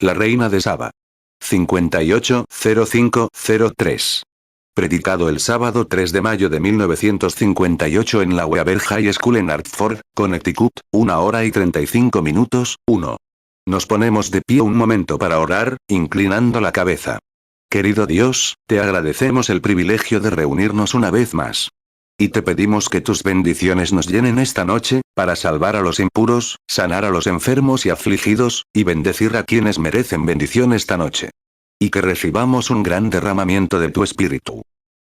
La reina de Saba. 580503. Predicado el sábado 3 de mayo de 1958 en la Weaver High School en Hartford, Connecticut, 1 hora y 35 minutos, 1. Nos ponemos de pie un momento para orar, inclinando la cabeza. Querido Dios, te agradecemos el privilegio de reunirnos una vez más. Y te pedimos que tus bendiciones nos llenen esta noche, para salvar a los impuros, sanar a los enfermos y afligidos, y bendecir a quienes merecen bendición esta noche. Y que recibamos un gran derramamiento de tu espíritu.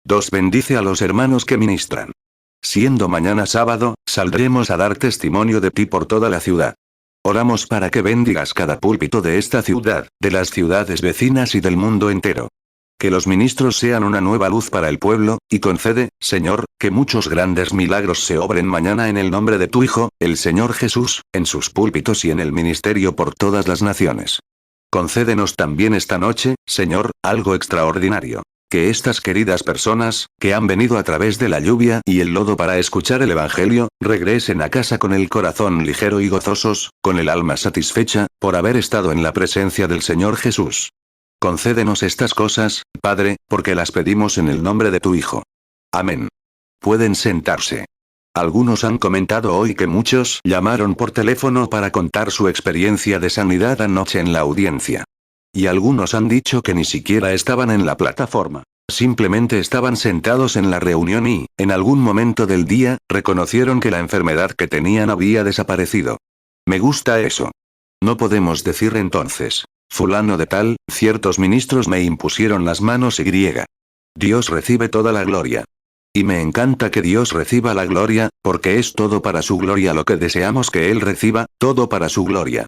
2. Bendice a los hermanos que ministran. Siendo mañana sábado, saldremos a dar testimonio de ti por toda la ciudad. Oramos para que bendigas cada púlpito de esta ciudad, de las ciudades vecinas y del mundo entero. Que los ministros sean una nueva luz para el pueblo, y concede, Señor, que muchos grandes milagros se obren mañana en el nombre de tu Hijo, el Señor Jesús, en sus púlpitos y en el ministerio por todas las naciones. Concédenos también esta noche, Señor, algo extraordinario. Que estas queridas personas, que han venido a través de la lluvia y el lodo para escuchar el Evangelio, regresen a casa con el corazón ligero y gozosos, con el alma satisfecha, por haber estado en la presencia del Señor Jesús. Concédenos estas cosas, Padre, porque las pedimos en el nombre de tu Hijo. Amén. Pueden sentarse. Algunos han comentado hoy que muchos llamaron por teléfono para contar su experiencia de sanidad anoche en la audiencia. Y algunos han dicho que ni siquiera estaban en la plataforma. Simplemente estaban sentados en la reunión y, en algún momento del día, reconocieron que la enfermedad que tenían había desaparecido. Me gusta eso. No podemos decir entonces, fulano de tal, ciertos ministros me impusieron las manos y griega. Dios recibe toda la gloria. Y me encanta que Dios reciba la gloria, porque es todo para su gloria lo que deseamos que Él reciba, todo para su gloria.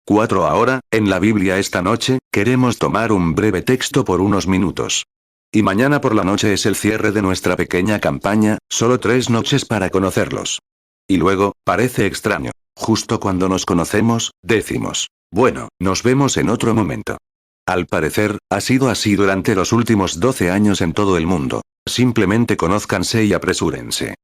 4. Ahora, en la Biblia esta noche, queremos tomar un breve texto por unos minutos. Y mañana por la noche es el cierre de nuestra pequeña campaña, solo 3 noches para conocerlos. Y luego, parece extraño. Justo cuando nos conocemos, decimos, bueno, nos vemos en otro momento. Al parecer, ha sido así durante los últimos 12 años en todo el mundo. Simplemente conózcanse y apresúrense.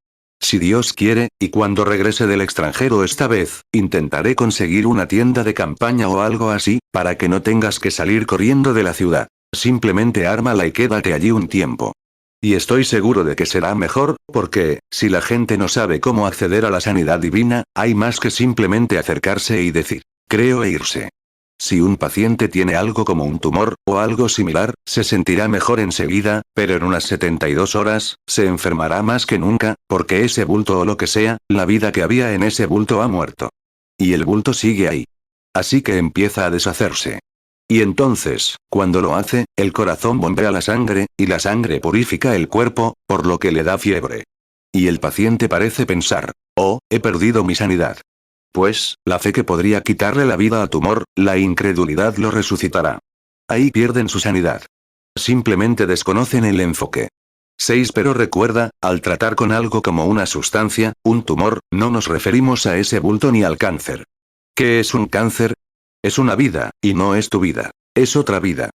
Si Dios quiere, y cuando regrese del extranjero esta vez, intentaré conseguir una tienda de campaña o algo así, para que no tengas que salir corriendo de la ciudad. Simplemente ármala y quédate allí un tiempo. Y estoy seguro de que será mejor, porque, si la gente no sabe cómo acceder a la sanidad divina, hay más que simplemente acercarse y decir, creo e irse. Si un paciente tiene algo como un tumor, o algo similar, se sentirá mejor enseguida, pero en unas 72 horas, se enfermará más que nunca, porque ese bulto o lo que sea, la vida que había en ese bulto ha muerto. Y el bulto sigue ahí. Así que empieza a deshacerse. Y entonces, cuando lo hace, el corazón bombea la sangre, y la sangre purifica el cuerpo, por lo que le da fiebre. Y el paciente parece pensar, oh, he perdido mi sanidad. Pues, la fe que podría quitarle la vida a tumor, la incredulidad lo resucitará. Ahí pierden su sanidad. Simplemente desconocen el enfoque. 6. Pero recuerda, al tratar con algo como una sustancia, un tumor, no nos referimos a ese bulto ni al cáncer. ¿Qué es un cáncer? Es una vida, y no es tu vida. Es otra vida.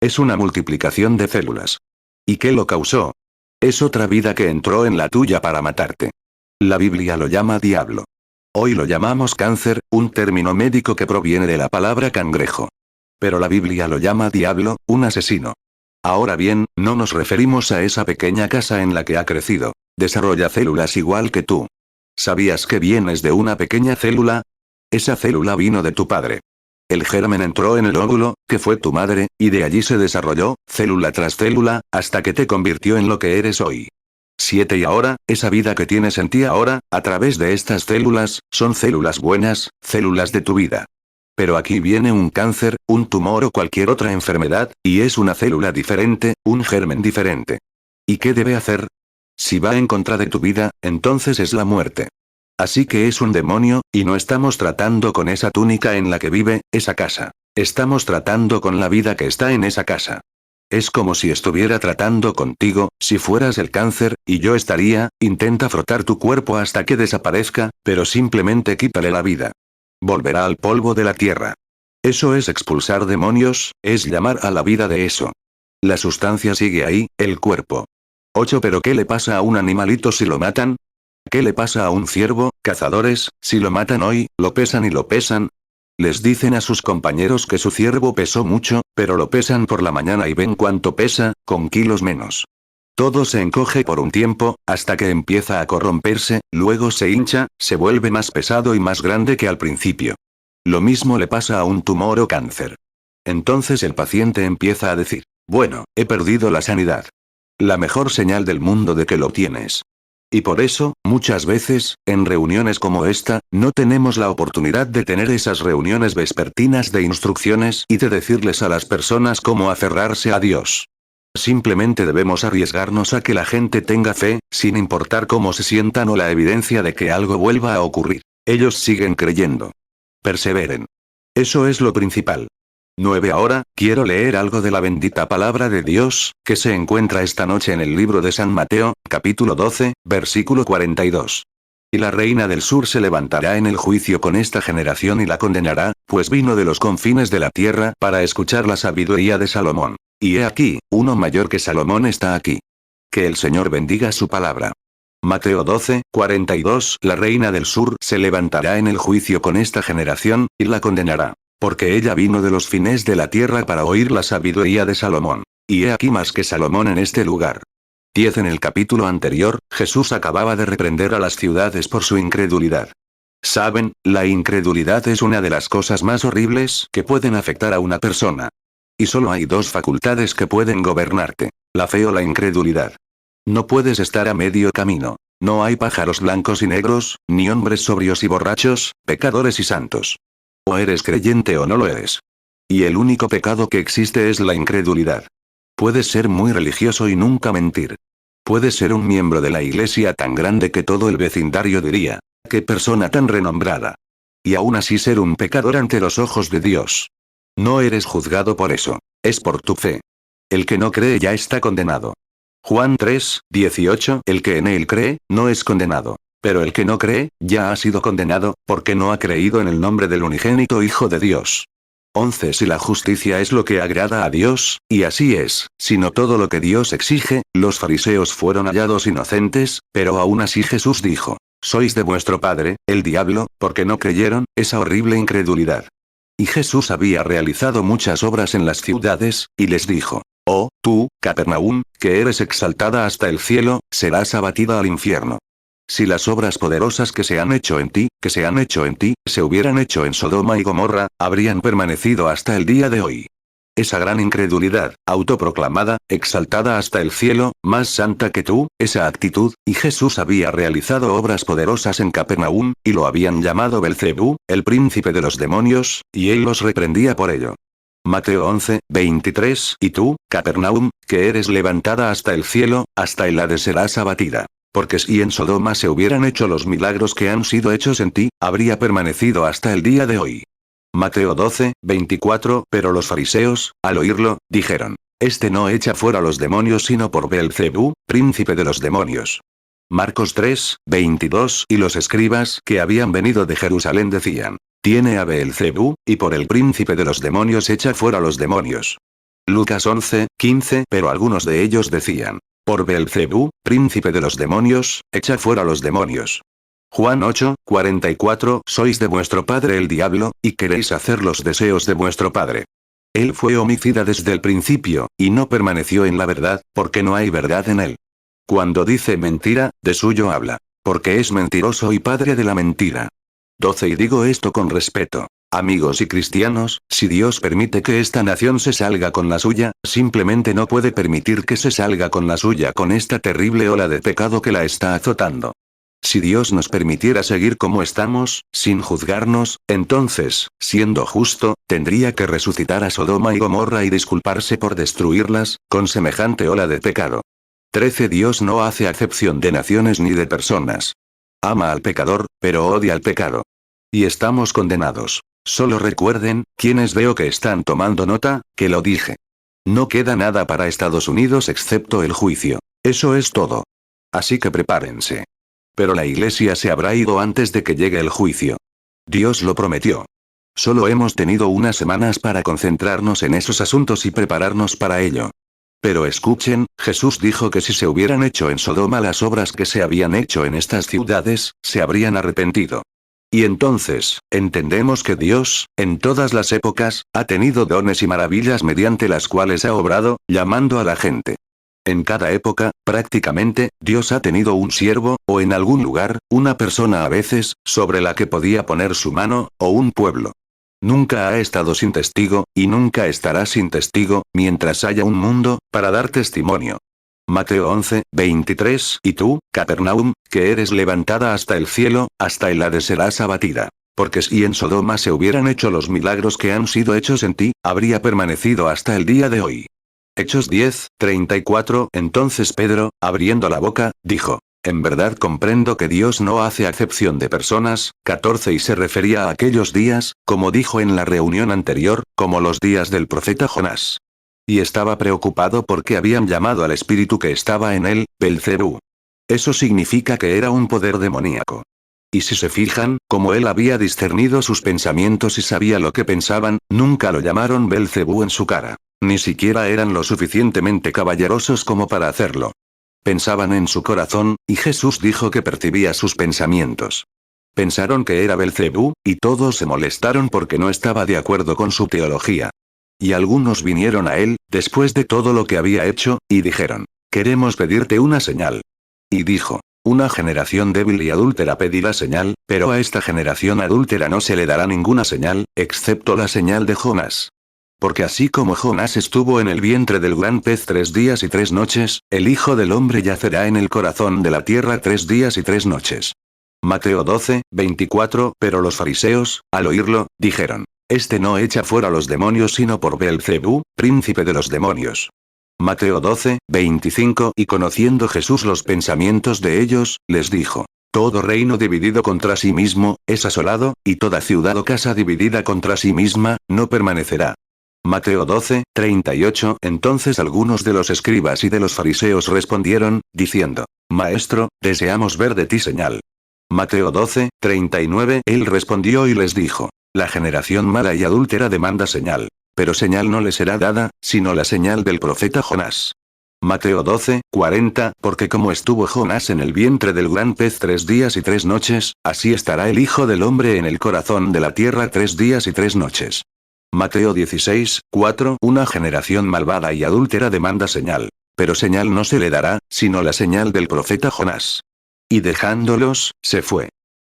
Es una multiplicación de células. ¿Y qué lo causó? Es otra vida que entró en la tuya para matarte. La Biblia lo llama diablo. Hoy lo llamamos cáncer, un término médico que proviene de la palabra cangrejo. Pero la Biblia lo llama diablo, un asesino. Ahora bien, no nos referimos a esa pequeña casa en la que ha crecido. Desarrolla células igual que tú. ¿Sabías que vienes de una pequeña célula? Esa célula vino de tu padre. El germen entró en el óvulo, que fue tu madre, y de allí se desarrolló, célula tras célula, hasta que te convirtió en lo que eres hoy. 7. Y ahora, esa vida que tienes en ti ahora, a través de estas células, son células buenas, células de tu vida. Pero aquí viene un cáncer, un tumor o cualquier otra enfermedad, y es una célula diferente, un germen diferente. ¿Y qué debe hacer? Si va en contra de tu vida, entonces es la muerte. Así que es un demonio, y no estamos tratando con esa túnica en la que vive, esa casa. Estamos tratando con la vida que está en esa casa. Es como si estuviera tratando contigo, si fueras el cáncer, y yo estaría, intenta frotar tu cuerpo hasta que desaparezca, pero simplemente quítale la vida. Volverá al polvo de la tierra. Eso es expulsar demonios, es llamar a la vida de eso. La sustancia sigue ahí, el cuerpo. 8. Pero ¿qué le pasa a un animalito si lo matan? ¿Qué le pasa a un ciervo, cazadores, si lo matan hoy, lo pesan y lo pesan? Les dicen a sus compañeros que su ciervo pesó mucho, pero lo pesan por la mañana y ven cuánto pesa, con kilos menos. Todo se encoge por un tiempo, hasta que empieza a corromperse, luego se hincha, se vuelve más pesado y más grande que al principio. Lo mismo le pasa a un tumor o cáncer. Entonces el paciente empieza a decir, bueno, he perdido la sanidad. La mejor señal del mundo de que lo tienes. Y por eso, muchas veces, en reuniones como esta, no tenemos la oportunidad de tener esas reuniones vespertinas de instrucciones y de decirles a las personas cómo aferrarse a Dios. Simplemente debemos arriesgarnos a que la gente tenga fe, sin importar cómo se sientan o la evidencia de que algo vuelva a ocurrir. Ellos siguen creyendo. Perseveren. Eso es lo principal. 9. Ahora, quiero leer algo de la bendita palabra de Dios, que se encuentra esta noche en el libro de San Mateo, capítulo 12, versículo 42. Y la reina del sur se levantará en el juicio con esta generación y la condenará, pues vino de los confines de la tierra para escuchar la sabiduría de Salomón. Y he aquí, uno mayor que Salomón está aquí. Que el Señor bendiga su palabra. Mateo 12, 42. La reina del sur se levantará en el juicio con esta generación, y la condenará. Porque ella vino de los fines de la tierra para oír la sabiduría de Salomón. Y he aquí más que Salomón en este lugar. 10. En el capítulo anterior, Jesús acababa de reprender a las ciudades por su incredulidad. Saben, la incredulidad es una de las cosas más horribles que pueden afectar a una persona. Y solo hay dos facultades que pueden gobernarte, la fe o la incredulidad. No puedes estar a medio camino. No hay pájaros blancos y negros, ni hombres sobrios y borrachos, pecadores y santos. O eres creyente o no lo eres. Y el único pecado que existe es la incredulidad. Puedes ser muy religioso y nunca mentir. Puedes ser un miembro de la iglesia tan grande que todo el vecindario diría, qué persona tan renombrada. Y aún así ser un pecador ante los ojos de Dios. No eres juzgado por eso, es por tu fe. El que no cree ya está condenado. Juan 3, 18. El que en él cree, no es condenado. Pero el que no cree, ya ha sido condenado, porque no ha creído en el nombre del unigénito Hijo de Dios. 11. Si la justicia es lo que agrada a Dios, y así es, sino todo lo que Dios exige, los fariseos fueron hallados inocentes, pero aún así Jesús dijo, sois de vuestro padre, el diablo, porque no creyeron, esa horrible incredulidad. Y Jesús había realizado muchas obras en las ciudades, y les dijo, oh, tú, Capernaum, que eres exaltada hasta el cielo, serás abatida al infierno. Si las obras poderosas que se han hecho en ti, se hubieran hecho en Sodoma y Gomorra, habrían permanecido hasta el día de hoy. Esa gran incredulidad, autoproclamada, exaltada hasta el cielo, más santa que tú, esa actitud, y Jesús había realizado obras poderosas en Capernaum, y lo habían llamado Belcebú, el príncipe de los demonios, y él los reprendía por ello. Mateo 11, 23. Y tú, Capernaum, que eres levantada hasta el cielo, hasta el Hades serás abatida. Porque si en Sodoma se hubieran hecho los milagros que han sido hechos en ti, habría permanecido hasta el día de hoy. Mateo 12, 24. Pero los fariseos, al oírlo, dijeron, este no echa fuera los demonios sino por Beelzebú, príncipe de los demonios. Marcos 3, 22. Y los escribas que habían venido de Jerusalén decían, tiene a Beelzebú, y por el príncipe de los demonios echa fuera los demonios. Lucas 11, 15. Pero algunos de ellos decían, por Beelzebú, príncipe de los demonios, echa fuera los demonios. Juan 8, 44. Sois de vuestro padre el diablo, y queréis hacer los deseos de vuestro padre. Él fue homicida desde el principio, y no permaneció en la verdad, porque no hay verdad en él. Cuando dice mentira, de suyo habla, porque es mentiroso y padre de la mentira. 12. Y digo esto con respeto. Amigos y cristianos, si Dios permite que esta nación se salga con la suya, simplemente no puede permitir que se salga con la suya con esta terrible ola de pecado que la está azotando. Si Dios nos permitiera seguir como estamos, sin juzgarnos, entonces, siendo justo, tendría que resucitar a Sodoma y Gomorra y disculparse por destruirlas, con semejante ola de pecado. 13. Dios no hace acepción de naciones ni de personas. Ama al pecador, pero odia al pecado. Y estamos condenados. Solo recuerden, quienes veo que están tomando nota, que lo dije. No queda nada para Estados Unidos excepto el juicio. Eso es todo. Así que prepárense. Pero la iglesia se habrá ido antes de que llegue el juicio. Dios lo prometió. Solo hemos tenido unas semanas para concentrarnos en esos asuntos y prepararnos para ello. Pero escuchen, Jesús dijo que si se hubieran hecho en Sodoma las obras que se habían hecho en estas ciudades, se habrían arrepentido. Y entonces, entendemos que Dios, en todas las épocas, ha tenido dones y maravillas mediante las cuales ha obrado, llamando a la gente. En cada época, prácticamente, Dios ha tenido un siervo, o en algún lugar, una persona a veces, sobre la que podía poner su mano, o un pueblo. Nunca ha estado sin testigo, y nunca estará sin testigo, mientras haya un mundo, para dar testimonio. Mateo 11, 23, y tú, Capernaum, que eres levantada hasta el cielo, hasta el Hades serás abatida. Porque si en Sodoma se hubieran hecho los milagros que han sido hechos en ti, habría permanecido hasta el día de hoy. Hechos 10, 34, entonces Pedro, abriendo la boca, dijo, en verdad comprendo que Dios no hace acepción de personas, 14 y se refería a aquellos días, como dijo en la reunión anterior, como los días del profeta Jonás. Y estaba preocupado porque habían llamado al espíritu que estaba en él, Belcebú. Eso significa que era un poder demoníaco. Y si se fijan, como él había discernido sus pensamientos y sabía lo que pensaban, nunca lo llamaron Belcebú en su cara. Ni siquiera eran lo suficientemente caballerosos como para hacerlo. Pensaban en su corazón, y Jesús dijo que percibía sus pensamientos. Pensaron que era Belcebú, y todos se molestaron porque no estaba de acuerdo con su teología. Y algunos vinieron a él, después de todo lo que había hecho, y dijeron, queremos pedirte una señal. Y dijo, una generación débil y adúltera pedirá señal, pero a esta generación adúltera no se le dará ninguna señal, excepto la señal de Jonás. Porque así como Jonás estuvo en el vientre del gran pez 3 días y 3 noches, el Hijo del Hombre yacerá en el corazón de la tierra 3 días y 3 noches. Mateo 12, 24, pero los fariseos, al oírlo, dijeron, este no echa fuera los demonios sino por Belcebú, príncipe de los demonios. Mateo 12, 25 y conociendo Jesús los pensamientos de ellos, les dijo, todo reino dividido contra sí mismo, es asolado, y toda ciudad o casa dividida contra sí misma, no permanecerá. Mateo 12, 38 Entonces algunos de los escribas y de los fariseos respondieron, diciendo, Maestro, deseamos ver de ti señal. Mateo 12, 39 Él respondió y les dijo, la generación mala y adúltera demanda señal. Pero señal no le será dada, sino la señal del profeta Jonás. Mateo 12, 40 Porque como estuvo Jonás en el vientre del gran pez 3 días y 3 noches, así estará el Hijo del Hombre en el corazón de la tierra 3 días y 3 noches. Mateo 16, 4 Una generación malvada y adúltera demanda señal. Pero señal no se le dará, sino la señal del profeta Jonás. Y dejándolos, se fue.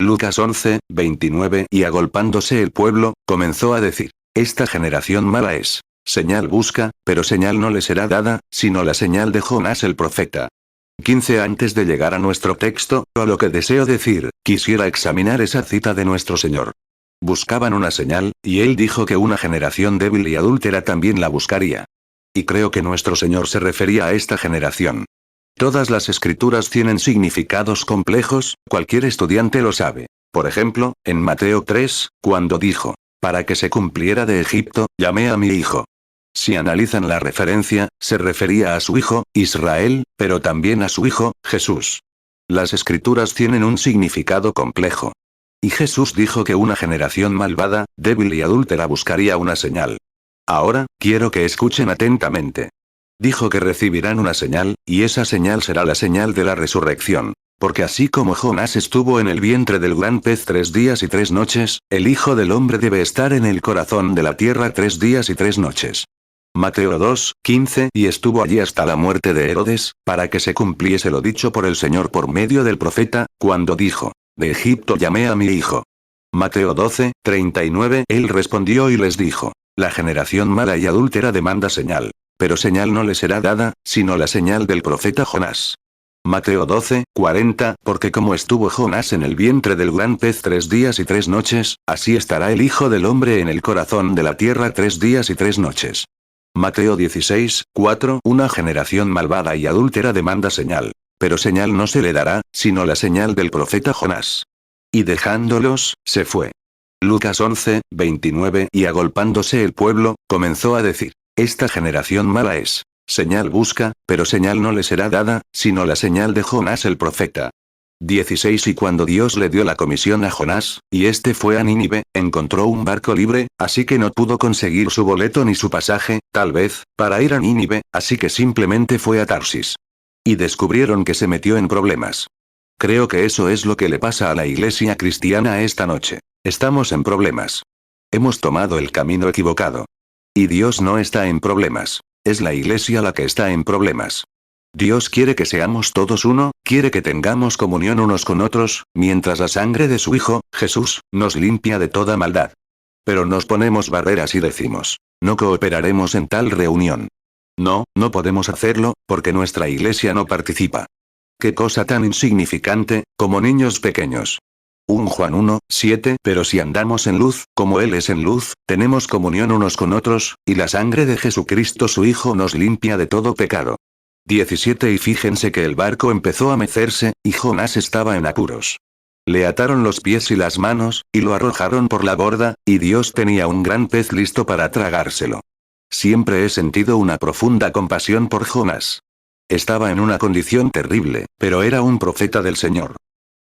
Lucas 11, 29 Y agolpándose el pueblo, comenzó a decir, esta generación mala es. Señal busca, pero señal no le será dada, sino la señal de Jonás el profeta. 15 Antes de llegar a nuestro texto, a lo que deseo decir, quisiera examinar esa cita de nuestro Señor. Buscaban una señal, y él dijo que una generación débil y adúltera también la buscaría. Y creo que nuestro Señor se refería a esta generación. Todas las escrituras tienen significados complejos, cualquier estudiante lo sabe. Por ejemplo, en Mateo 3, cuando dijo, para que se cumpliera de Egipto, llamé a mi hijo. Si analizan la referencia, se refería a su hijo, Israel, pero también a su hijo, Jesús. Las escrituras tienen un significado complejo. Y Jesús dijo que una generación malvada, débil y adúltera buscaría una señal. Ahora, quiero que escuchen atentamente. Dijo que recibirán una señal, y esa señal será la señal de la resurrección. Porque así como Jonás estuvo en el vientre del gran pez 3 días y 3 noches, el Hijo del Hombre debe estar en el corazón de la tierra 3 días y 3 noches. Mateo 2, 15 Y estuvo allí hasta la muerte de Herodes, para que se cumpliese lo dicho por el Señor por medio del profeta, cuando dijo, de Egipto llamé a mi hijo. Mateo 12, 39 Él respondió y les dijo, la generación mala y adúltera demanda señal. Pero señal no le será dada, sino la señal del profeta Jonás. Mateo 12, 40 Porque como estuvo Jonás en el vientre del gran pez 3 días y 3 noches, así estará el Hijo del Hombre en el corazón de la tierra 3 días y 3 noches. Mateo 16, 4 Una generación malvada y adúltera demanda señal. Pero señal no se le dará, sino la señal del profeta Jonás. Y dejándolos, se fue. Lucas 11, 29 Y agolpándose el pueblo, comenzó a decir, esta generación mala es. Señal busca, pero señal no le será dada, sino la señal de Jonás el profeta. 16 Y cuando Dios le dio la comisión a Jonás, y éste fue a Nínive, encontró un barco libre, así que no pudo conseguir su boleto ni su pasaje, tal vez, para ir a Nínive, así que simplemente fue a Tarsis. Y descubrieron que se metió en problemas. Creo que eso es lo que le pasa a la iglesia cristiana esta noche. Estamos en problemas. Hemos tomado el camino equivocado. Y Dios no está en problemas. Es la iglesia la que está en problemas. Dios quiere que seamos todos uno, quiere que tengamos comunión unos con otros, mientras la sangre de su Hijo, Jesús, nos limpia de toda maldad. Pero nos ponemos barreras y decimos, no cooperaremos en tal reunión. No, no podemos hacerlo, porque nuestra iglesia no participa. Qué cosa tan insignificante, como niños pequeños. 1 Juan 1, 7. Pero si andamos en luz, como Él es en luz, tenemos comunión unos con otros, y la sangre de Jesucristo su Hijo nos limpia de todo pecado. 17. Y fíjense que el barco empezó a mecerse, y Jonás estaba en apuros. Le ataron los pies y las manos, y lo arrojaron por la borda, y Dios tenía un gran pez listo para tragárselo. Siempre he sentido una profunda compasión por Jonás. Estaba en una condición terrible, pero era un profeta del Señor.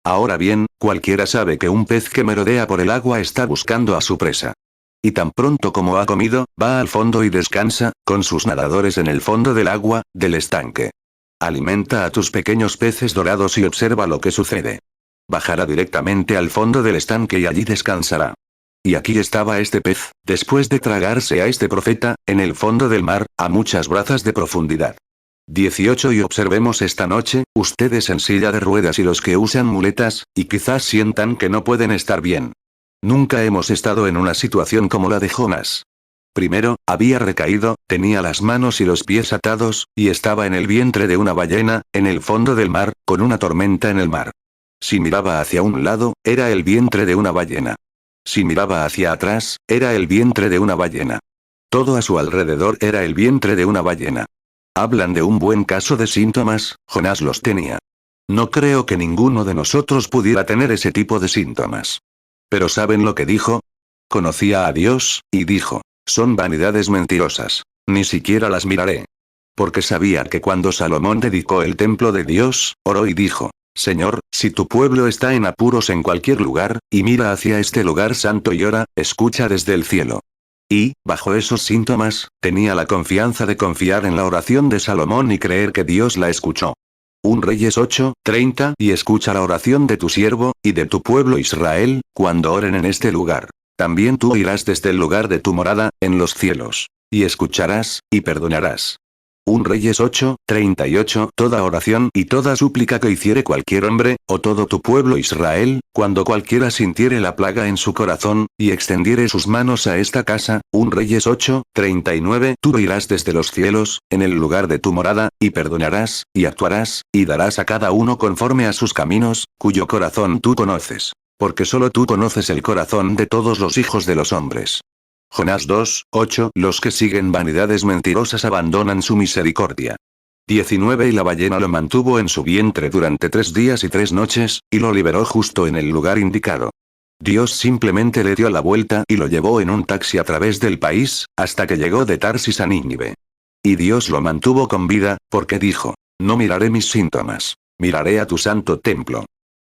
Ahora bien, cualquiera sabe que un pez que merodea por el agua está buscando a su presa. Y tan pronto como ha comido, va al fondo y descansa, con sus nadadores en el fondo del agua, del estanque. Alimenta a tus pequeños peces dorados y observa lo que sucede. Bajará directamente al fondo del estanque y allí descansará. Y aquí estaba este pez, después de tragarse a este profeta, en el fondo del mar, a muchas brazas de profundidad. 18. Y observemos esta noche, ustedes en silla de ruedas y los que usan muletas, y quizás sientan que no pueden estar bien. Nunca hemos estado en una situación como la de Jonás. Primero, había recaído, tenía las manos y los pies atados, y estaba en el vientre de una ballena, en el fondo del mar, con una tormenta en el mar. Si miraba hacia un lado, era el vientre de una ballena. Si miraba hacia atrás, era el vientre de una ballena. Todo a su alrededor era el vientre de una ballena. Hablan de un buen caso de síntomas, Jonás los tenía. No creo que ninguno de nosotros pudiera tener ese tipo de síntomas. Pero ¿saben lo que dijo? Conocía a Dios, y dijo, son vanidades mentirosas. Ni siquiera las miraré. Porque sabía que cuando Salomón dedicó el templo de Dios, oró y dijo, Señor, si tu pueblo está en apuros en cualquier lugar, y mira hacia este lugar santo y ora, escucha desde el cielo. Y, bajo esos síntomas, tenía la confianza de confiar en la oración de Salomón y creer que Dios la escuchó. 1 Reyes 8, 30. Y escucha la oración de tu siervo, y de tu pueblo Israel, cuando oren en este lugar. También tú oirás desde el lugar de tu morada, en los cielos. Y escucharás, y perdonarás. 1 Reyes 8, 38. Toda oración y toda súplica que hiciere cualquier hombre, o todo tu pueblo Israel, cuando cualquiera sintiere la plaga en su corazón, y extendiere sus manos a esta casa, 1 Reyes 8, 39. Tú oirás desde los cielos, en el lugar de tu morada, y perdonarás, y actuarás, y darás a cada uno conforme a sus caminos, cuyo corazón tú conoces. Porque solo tú conoces el corazón de todos los hijos de los hombres. Jonás 2, 8. Los que siguen vanidades mentirosas abandonan su misericordia. 19. Y la ballena lo mantuvo en su vientre durante 3 días y 3 noches, y lo liberó justo en el lugar indicado. Dios simplemente le dio la vuelta y lo llevó en un taxi a través del país, hasta que llegó de Tarsis a Nínive. Y Dios lo mantuvo con vida, porque dijo, no miraré mis síntomas, miraré a tu santo templo.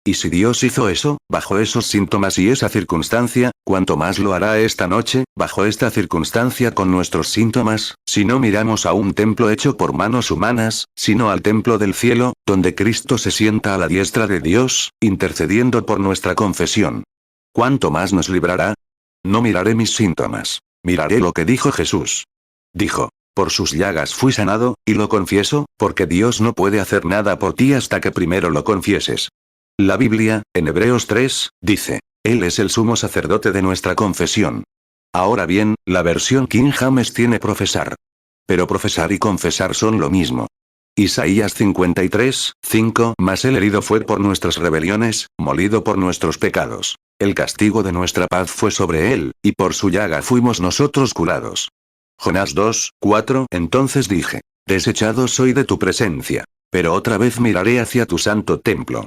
Y si Dios hizo eso, bajo esos síntomas y esa circunstancia, ¿cuánto más lo hará esta noche, bajo esta circunstancia con nuestros síntomas, si no miramos a un templo hecho por manos humanas, sino al templo del cielo, donde Cristo se sienta a la diestra de Dios, intercediendo por nuestra confesión? ¿Cuánto más nos librará? No miraré mis síntomas. Miraré lo que dijo Jesús. Dijo, por sus llagas fui sanado, y lo confieso, porque Dios no puede hacer nada por ti hasta que primero lo confieses. La Biblia, en Hebreos 3, dice, Él es el sumo sacerdote de nuestra confesión. Ahora bien, la versión King James tiene profesar. Pero profesar y confesar son lo mismo. Isaías 53, 5. Mas el herido fue por nuestras rebeliones, molido por nuestros pecados. El castigo de nuestra paz fue sobre él, y por su llaga fuimos nosotros curados. Jonás 2, 4. Entonces dije, desechado soy de tu presencia. Pero otra vez miraré hacia tu santo templo.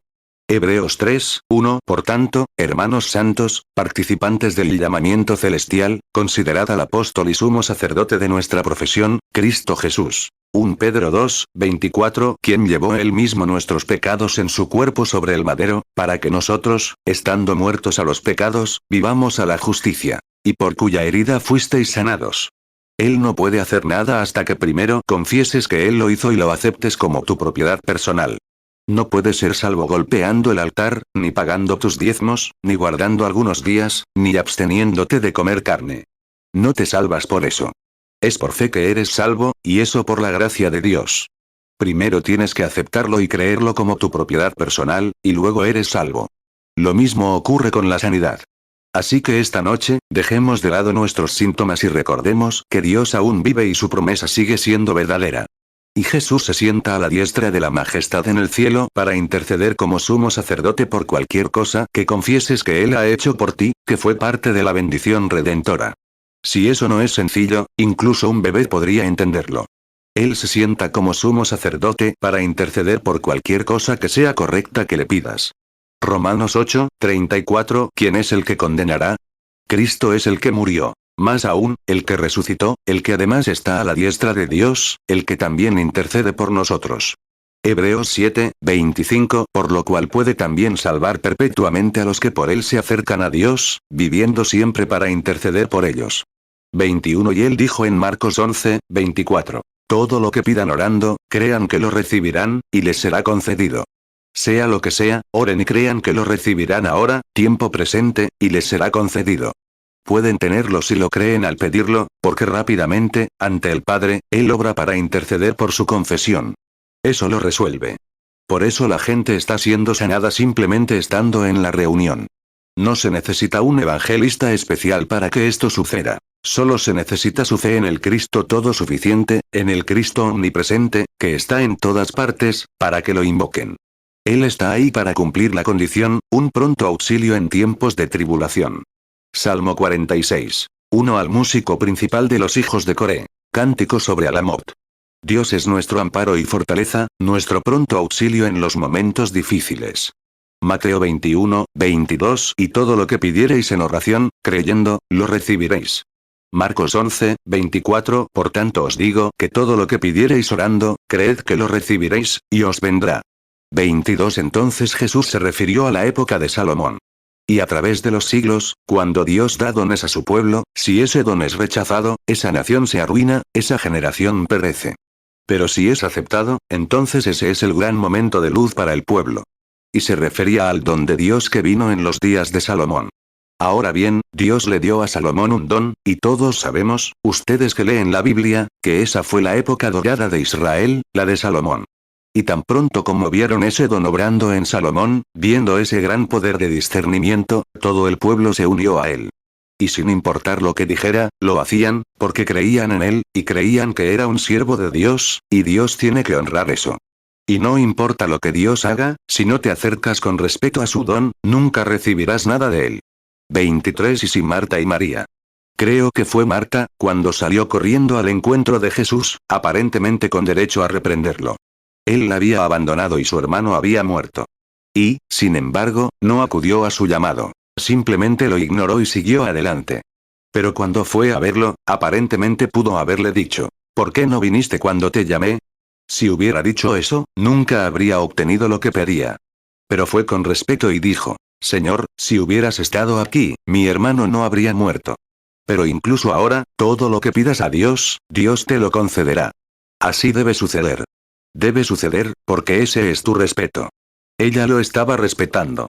Hebreos 3, 1. Por tanto, hermanos santos, participantes del llamamiento celestial, considerad al apóstol y sumo sacerdote de nuestra profesión, Cristo Jesús. 1 Pedro 2, 24. Quien llevó él mismo nuestros pecados en su cuerpo sobre el madero, para que nosotros, estando muertos a los pecados, vivamos a la justicia. Y por cuya herida fuisteis sanados. Él no puede hacer nada hasta que primero confieses que Él lo hizo y lo aceptes como tu propiedad personal. No puedes ser salvo golpeando el altar, ni pagando tus diezmos, ni guardando algunos días, ni absteniéndote de comer carne. No te salvas por eso. Es por fe que eres salvo, y eso por la gracia de Dios. Primero tienes que aceptarlo y creerlo como tu propiedad personal, y luego eres salvo. Lo mismo ocurre con la sanidad. Así que esta noche, dejemos de lado nuestros síntomas y recordemos que Dios aún vive y su promesa sigue siendo verdadera. Y Jesús se sienta a la diestra de la majestad en el cielo para interceder como sumo sacerdote por cualquier cosa que confieses que Él ha hecho por ti, que fue parte de la bendición redentora. Si eso no es sencillo, incluso un bebé podría entenderlo. Él se sienta como sumo sacerdote para interceder por cualquier cosa que sea correcta que le pidas. Romanos 8:34. ¿Quién es el que condenará? Cristo es el que murió. Más aún, el que resucitó, el que además está a la diestra de Dios, el que también intercede por nosotros. Hebreos 7:25. Por lo cual puede también salvar perpetuamente a los que por él se acercan a Dios, viviendo siempre para interceder por ellos. 21. Y él dijo en Marcos 11:24. Todo lo que pidan orando, crean que lo recibirán, y les será concedido. Sea lo que sea, oren y crean que lo recibirán ahora, tiempo presente, y les será concedido. Pueden tenerlo si lo creen al pedirlo, porque rápidamente, ante el Padre, Él obra para interceder por su confesión. Eso lo resuelve. Por eso la gente está siendo sanada simplemente estando en la reunión. No se necesita un evangelista especial para que esto suceda. Solo se necesita su fe en el Cristo todo suficiente, en el Cristo omnipresente, que está en todas partes, para que lo invoquen. Él está ahí para cumplir la condición, un pronto auxilio en tiempos de tribulación. Salmo 46:1 al músico principal de los hijos de Coré. Cántico sobre Alamot. Dios es nuestro amparo y fortaleza, nuestro pronto auxilio en los momentos difíciles. Mateo 21:22 Y todo lo que pidiereis en oración, creyendo, lo recibiréis. Marcos 11:24 Por tanto os digo que todo lo que pidiereis orando, creed que lo recibiréis, y os vendrá. 22 Entonces Jesús se refirió a la época de Salomón. Y a través de los siglos, cuando Dios da dones a su pueblo, si ese don es rechazado, esa nación se arruina, esa generación perece. Pero si es aceptado, entonces ese es el gran momento de luz para el pueblo. Y se refería al don de Dios que vino en los días de Salomón. Ahora bien, Dios le dio a Salomón un don, y todos sabemos, ustedes que leen la Biblia, que esa fue la época dorada de Israel, la de Salomón. Y tan pronto como vieron ese don obrando en Salomón, viendo ese gran poder de discernimiento, todo el pueblo se unió a él. Y sin importar lo que dijera, lo hacían, porque creían en él, y creían que era un siervo de Dios, y Dios tiene que honrar eso. Y no importa lo que Dios haga, si no te acercas con respeto a su don, nunca recibirás nada de él. 23 Y si Marta y María. Creo que fue Marta, cuando salió corriendo al encuentro de Jesús, aparentemente con derecho a reprenderlo. Él la había abandonado y su hermano había muerto. Y, sin embargo, no acudió a su llamado. Simplemente lo ignoró y siguió adelante. Pero cuando fue a verlo, aparentemente pudo haberle dicho, ¿por qué no viniste cuando te llamé? Si hubiera dicho eso, nunca habría obtenido lo que pedía. Pero fue con respeto y dijo, Señor, si hubieras estado aquí, mi hermano no habría muerto. Pero incluso ahora, todo lo que pidas a Dios, Dios te lo concederá. Así debe suceder. Debe suceder, porque ese es tu respeto. Ella lo estaba respetando.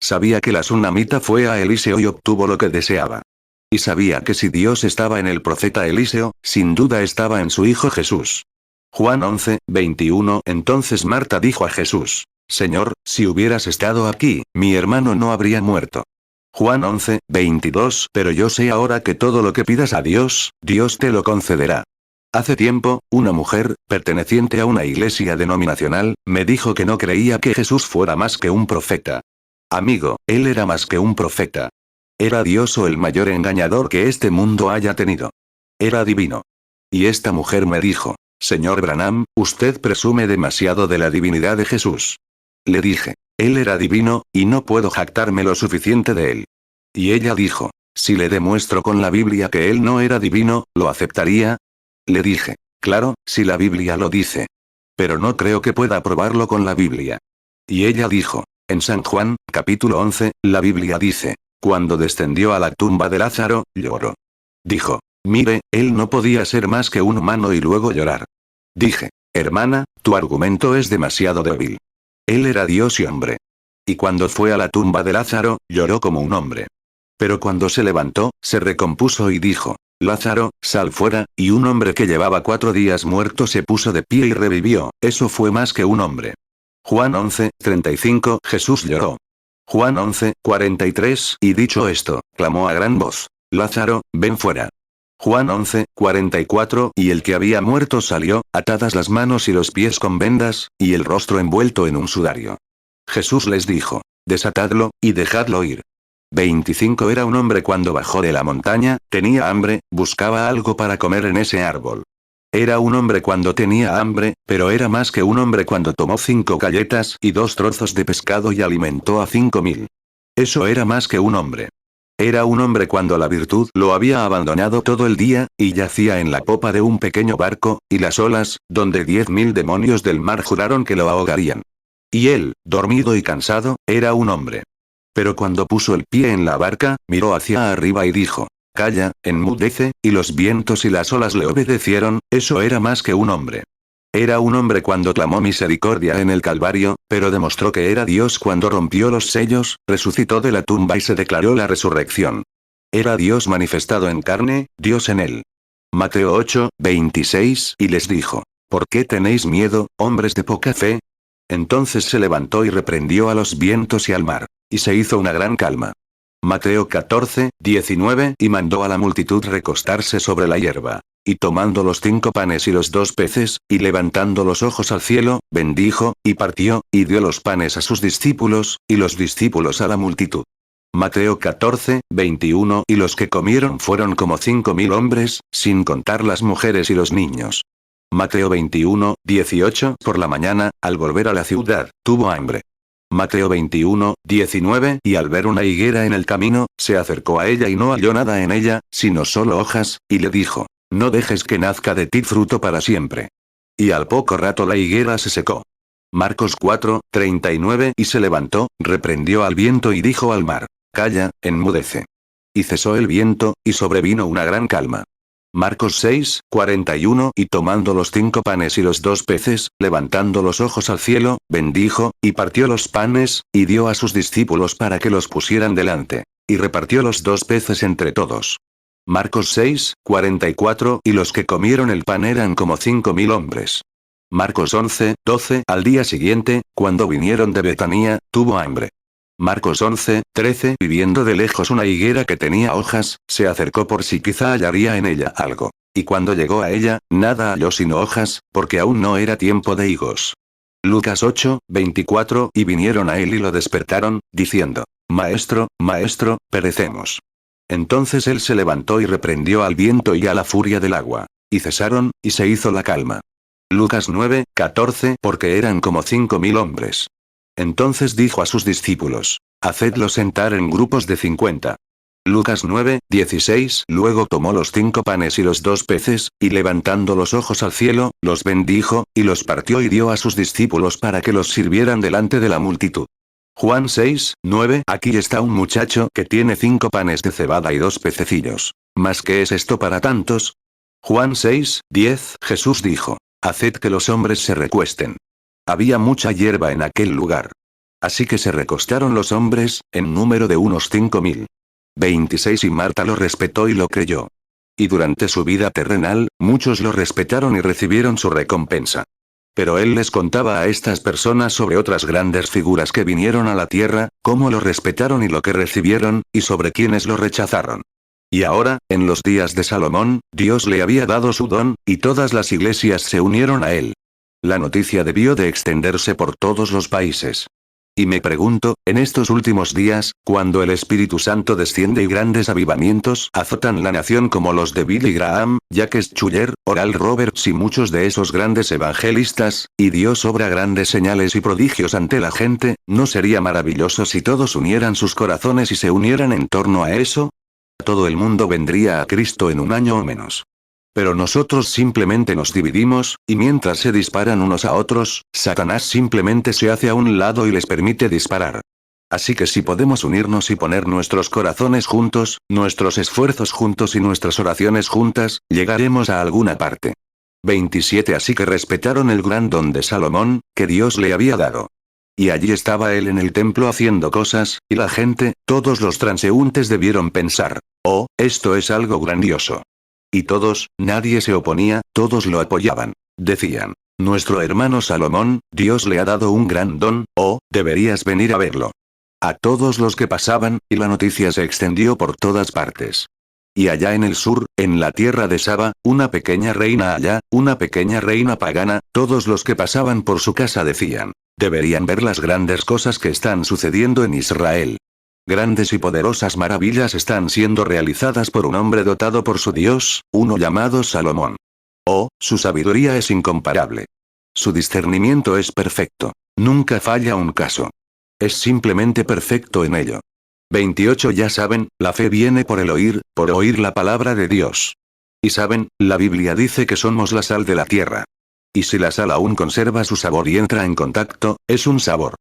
Sabía que la tsunamita fue a Eliseo y obtuvo lo que deseaba. Y sabía que si Dios estaba en el profeta Eliseo, sin duda estaba en su hijo Jesús. Juan 11:21 Entonces Marta dijo a Jesús, Señor, si hubieras estado aquí, mi hermano no habría muerto. Juan 11:22 Pero yo sé ahora que todo lo que pidas a Dios, Dios te lo concederá. Hace tiempo, una mujer, perteneciente a una iglesia denominacional, me dijo que no creía que Jesús fuera más que un profeta. Amigo, él era más que un profeta. Era Dios o el mayor engañador que este mundo haya tenido. Era divino. Y esta mujer me dijo, Señor Branham, usted presume demasiado de la divinidad de Jesús. Le dije, él era divino, y no puedo jactarme lo suficiente de él. Y ella dijo, si le demuestro con la Biblia que él no era divino, ¿lo aceptaría? Le dije, claro, si la Biblia lo dice. Pero no creo que pueda probarlo con la Biblia. Y ella dijo, en San Juan, capítulo 11, la Biblia dice, cuando descendió a la tumba de Lázaro, lloró. Dijo, mire, él no podía ser más que un humano y luego llorar. Dije, hermana, tu argumento es demasiado débil. Él era Dios y hombre. Y cuando fue a la tumba de Lázaro, lloró como un hombre. Pero cuando se levantó, se recompuso y dijo: Lázaro, sal fuera, y un hombre que llevaba 4 días muerto se puso de pie y revivió, eso fue más que un hombre. Juan 11:35 Jesús lloró. Juan 11:43 Y dicho esto, clamó a gran voz: Lázaro, ven fuera. Juan 11:44 Y el que había muerto salió, atadas las manos y los pies con vendas, y el rostro envuelto en un sudario. Jesús les dijo: desatadlo, y dejadlo ir. 25 Era un hombre cuando bajó de la montaña, tenía hambre, buscaba algo para comer en ese árbol. Era un hombre cuando tenía hambre, pero era más que un hombre cuando tomó 5 galletas y 2 trozos de pescado y alimentó a 5000. Eso era más que un hombre. Era un hombre cuando la virtud lo había abandonado todo el día, y yacía en la popa de un pequeño barco, y las olas, donde 10.000 demonios del mar juraron que lo ahogarían. Y él, dormido y cansado, era un hombre. Pero cuando puso el pie en la barca, miró hacia arriba y dijo: calla, enmudece, y los vientos y las olas le obedecieron, eso era más que un hombre. Era un hombre cuando clamó misericordia en el Calvario, pero demostró que era Dios cuando rompió los sellos, resucitó de la tumba y se declaró la resurrección. Era Dios manifestado en carne, Dios en él. Mateo 8:26 Y les dijo: ¿por qué tenéis miedo, hombres de poca fe? Entonces se levantó y reprendió a los vientos y al mar. Y se hizo una gran calma. Mateo 14:19 Y mandó a la multitud recostarse sobre la hierba. Y tomando los 5 panes y los 2 peces, y levantando los ojos al cielo, bendijo, y partió, y dio los panes a sus discípulos, y los discípulos a la multitud. Mateo 14:21 Y los que comieron fueron como 5000 hombres, sin contar las mujeres y los niños. Mateo 21:18 Por la mañana, al volver a la ciudad, tuvo hambre. Mateo 21:19 Y al ver una higuera en el camino, se acercó a ella y no halló nada en ella, sino solo hojas, y le dijo: no dejes que nazca de ti fruto para siempre. Y al poco rato la higuera se secó. Marcos 4:39 Y se levantó, reprendió al viento y dijo al mar: calla, enmudece. Y cesó el viento, y sobrevino una gran calma. Marcos 6:41 Y tomando los 5 panes y los 2 peces, levantando los ojos al cielo, bendijo, y partió los panes, y dio a sus discípulos para que los pusieran delante. Y repartió los 2 peces entre todos. Marcos 6:44 Y los que comieron el pan eran como 5000 hombres. Marcos 11:12 Al día siguiente, cuando vinieron de Betanía, tuvo hambre. Marcos 11:13 Y viendo de lejos una higuera que tenía hojas, se acercó por si quizá hallaría en ella algo. Y cuando llegó a ella, nada halló sino hojas, porque aún no era tiempo de higos. Lucas 8:24 Y vinieron a él y lo despertaron, diciendo: Maestro, maestro, perecemos. Entonces él se levantó y reprendió al viento y a la furia del agua. Y cesaron, y se hizo la calma. Lucas 9:14 Porque eran como 5000 hombres. Entonces dijo a sus discípulos: hacedlos sentar en grupos de 50. Lucas 9:16 Luego tomó los 5 panes y los 2 peces, y levantando los ojos al cielo, los bendijo, y los partió y dio a sus discípulos para que los sirvieran delante de la multitud. Juan 6:9 Aquí está un muchacho que tiene 5 panes de cebada y 2 pececillos. ¿Mas qué es esto para tantos? Juan 6:10 Jesús dijo: haced que los hombres se recuesten. Había mucha hierba en aquel lugar. Así que se recostaron los hombres, en número de unos 5000. 26 Y Marta lo respetó y lo creyó. Y durante su vida terrenal, muchos lo respetaron y recibieron su recompensa. Pero él les contaba a estas personas sobre otras grandes figuras que vinieron a la tierra, cómo lo respetaron y lo que recibieron, y sobre quienes lo rechazaron. Y ahora, en los días de Salomón, Dios le había dado su don, y todas las iglesias se unieron a él. La noticia debió de extenderse por todos los países. Y me pregunto, en estos últimos días, cuando el Espíritu Santo desciende y grandes avivamientos azotan la nación como los de Billy Graham, Jacques Schuller, Oral Roberts y muchos de esos grandes evangelistas, y Dios obra grandes señales y prodigios ante la gente, ¿no sería maravilloso si todos unieran sus corazones y se unieran en torno a eso? Todo el mundo vendría a Cristo en un año o menos. Pero nosotros simplemente nos dividimos, y mientras se disparan unos a otros, Satanás simplemente se hace a un lado y les permite disparar. Así que si podemos unirnos y poner nuestros corazones juntos, nuestros esfuerzos juntos y nuestras oraciones juntas, llegaremos a alguna parte. 27 Así que respetaron el gran don de Salomón, que Dios le había dado. Y allí estaba él en el templo haciendo cosas, y la gente, todos los transeúntes debieron pensar, oh, esto es algo grandioso. Y todos, nadie se oponía, todos lo apoyaban. Decían, nuestro hermano Salomón, Dios le ha dado un gran don, oh, deberías venir a verlo. A todos los que pasaban, y la noticia se extendió por todas partes. Y allá en el sur, en la tierra de Saba, una pequeña reina allá, una pequeña reina pagana, todos los que pasaban por su casa decían, deberían ver las grandes cosas que están sucediendo en Israel. Grandes y poderosas maravillas están siendo realizadas por un hombre dotado por su Dios, uno llamado Salomón. Oh, su sabiduría es incomparable. Su discernimiento es perfecto. Nunca falla un caso. Es simplemente perfecto en ello. 28. Ya saben, la fe viene por oír la palabra de Dios. Y saben, la Biblia dice que somos la sal de la tierra. Y si la sal aún conserva su sabor y entra en contacto, es un sabor.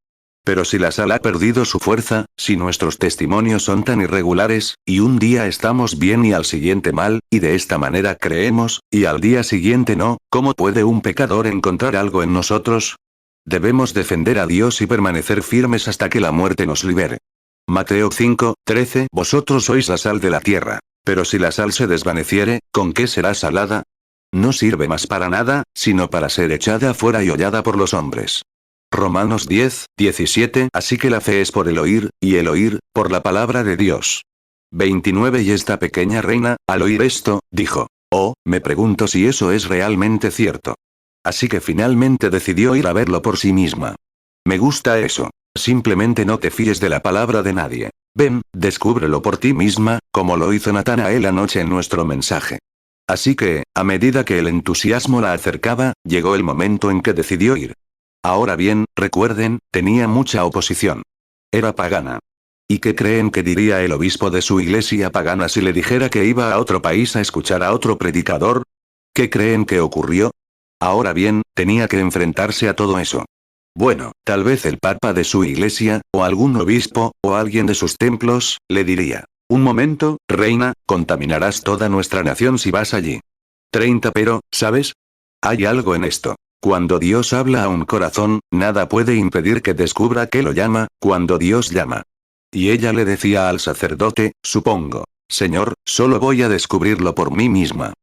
Pero si la sal ha perdido su fuerza, si nuestros testimonios son tan irregulares, y un día estamos bien y al siguiente mal, y de esta manera creemos, y al día siguiente no, ¿cómo puede un pecador encontrar algo en nosotros? Debemos defender a Dios y permanecer firmes hasta que la muerte nos libere. Mateo 5:13. Vosotros sois la sal de la tierra. Pero si la sal se desvaneciere, ¿con qué será salada? No sirve más para nada, sino para ser echada fuera y hollada por los hombres. Romanos 10:17. Así que la fe es por el oír, y el oír, por la palabra de Dios. 29. Y esta pequeña reina, al oír esto, dijo, oh, me pregunto si eso es realmente cierto. Así que finalmente decidió ir a verlo por sí misma. Me gusta eso. Simplemente no te fíes de la palabra de nadie. Ven, descúbrelo por ti misma, como lo hizo Natanael anoche en nuestro mensaje. Así que, a medida que el entusiasmo la acercaba, llegó el momento en que decidió ir. Ahora bien, recuerden, tenía mucha oposición. Era pagana. ¿Y qué creen que diría el obispo de su iglesia pagana si le dijera que iba a otro país a escuchar a otro predicador? ¿Qué creen que ocurrió? Ahora bien, tenía que enfrentarse a todo eso. Bueno, tal vez el papa de su iglesia, o algún obispo, o alguien de sus templos, le diría, un momento, reina, contaminarás toda nuestra nación si vas allí. 30. Pero, ¿sabes? Hay algo en esto. Cuando Dios habla a un corazón, nada puede impedir que descubra que lo llama, cuando Dios llama. Y ella le decía al sacerdote, supongo, Señor, solo voy a descubrirlo por mí misma.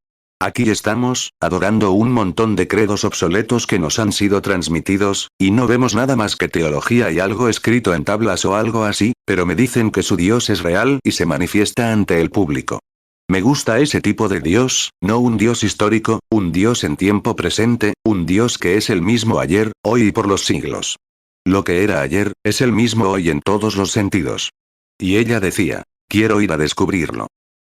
Aquí estamos, adorando un montón de credos obsoletos que nos han sido transmitidos, y no vemos nada más que teología y algo escrito en tablas o algo así, pero me dicen que su Dios es real y se manifiesta ante el público. Me gusta ese tipo de Dios, no un Dios histórico, un Dios en tiempo presente, un Dios que es el mismo ayer, hoy y por los siglos. Lo que era ayer, es el mismo hoy en todos los sentidos. Y ella decía, quiero ir a descubrirlo.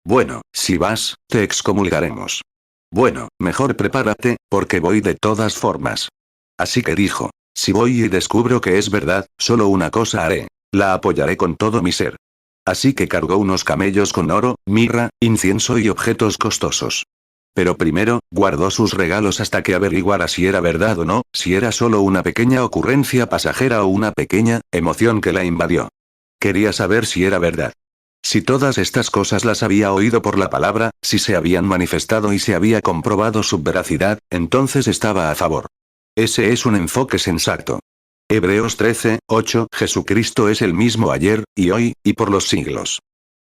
Bueno, si vas, te excomulgaremos. Bueno, mejor prepárate, porque voy de todas formas. Así que dijo, si voy y descubro que es verdad, solo una cosa haré. La apoyaré con todo mi ser. Así que cargó unos camellos con oro, mirra, incienso y objetos costosos. Pero primero, guardó sus regalos hasta que averiguara si era verdad o no, si era solo una pequeña ocurrencia pasajera o una pequeña emoción que la invadió. Quería saber si era verdad. Si todas estas cosas las había oído por la palabra, si se habían manifestado y se había comprobado su veracidad, entonces estaba a favor. Ese es un enfoque sensato. Hebreos 13:8. Jesucristo es el mismo ayer, y hoy, y por los siglos.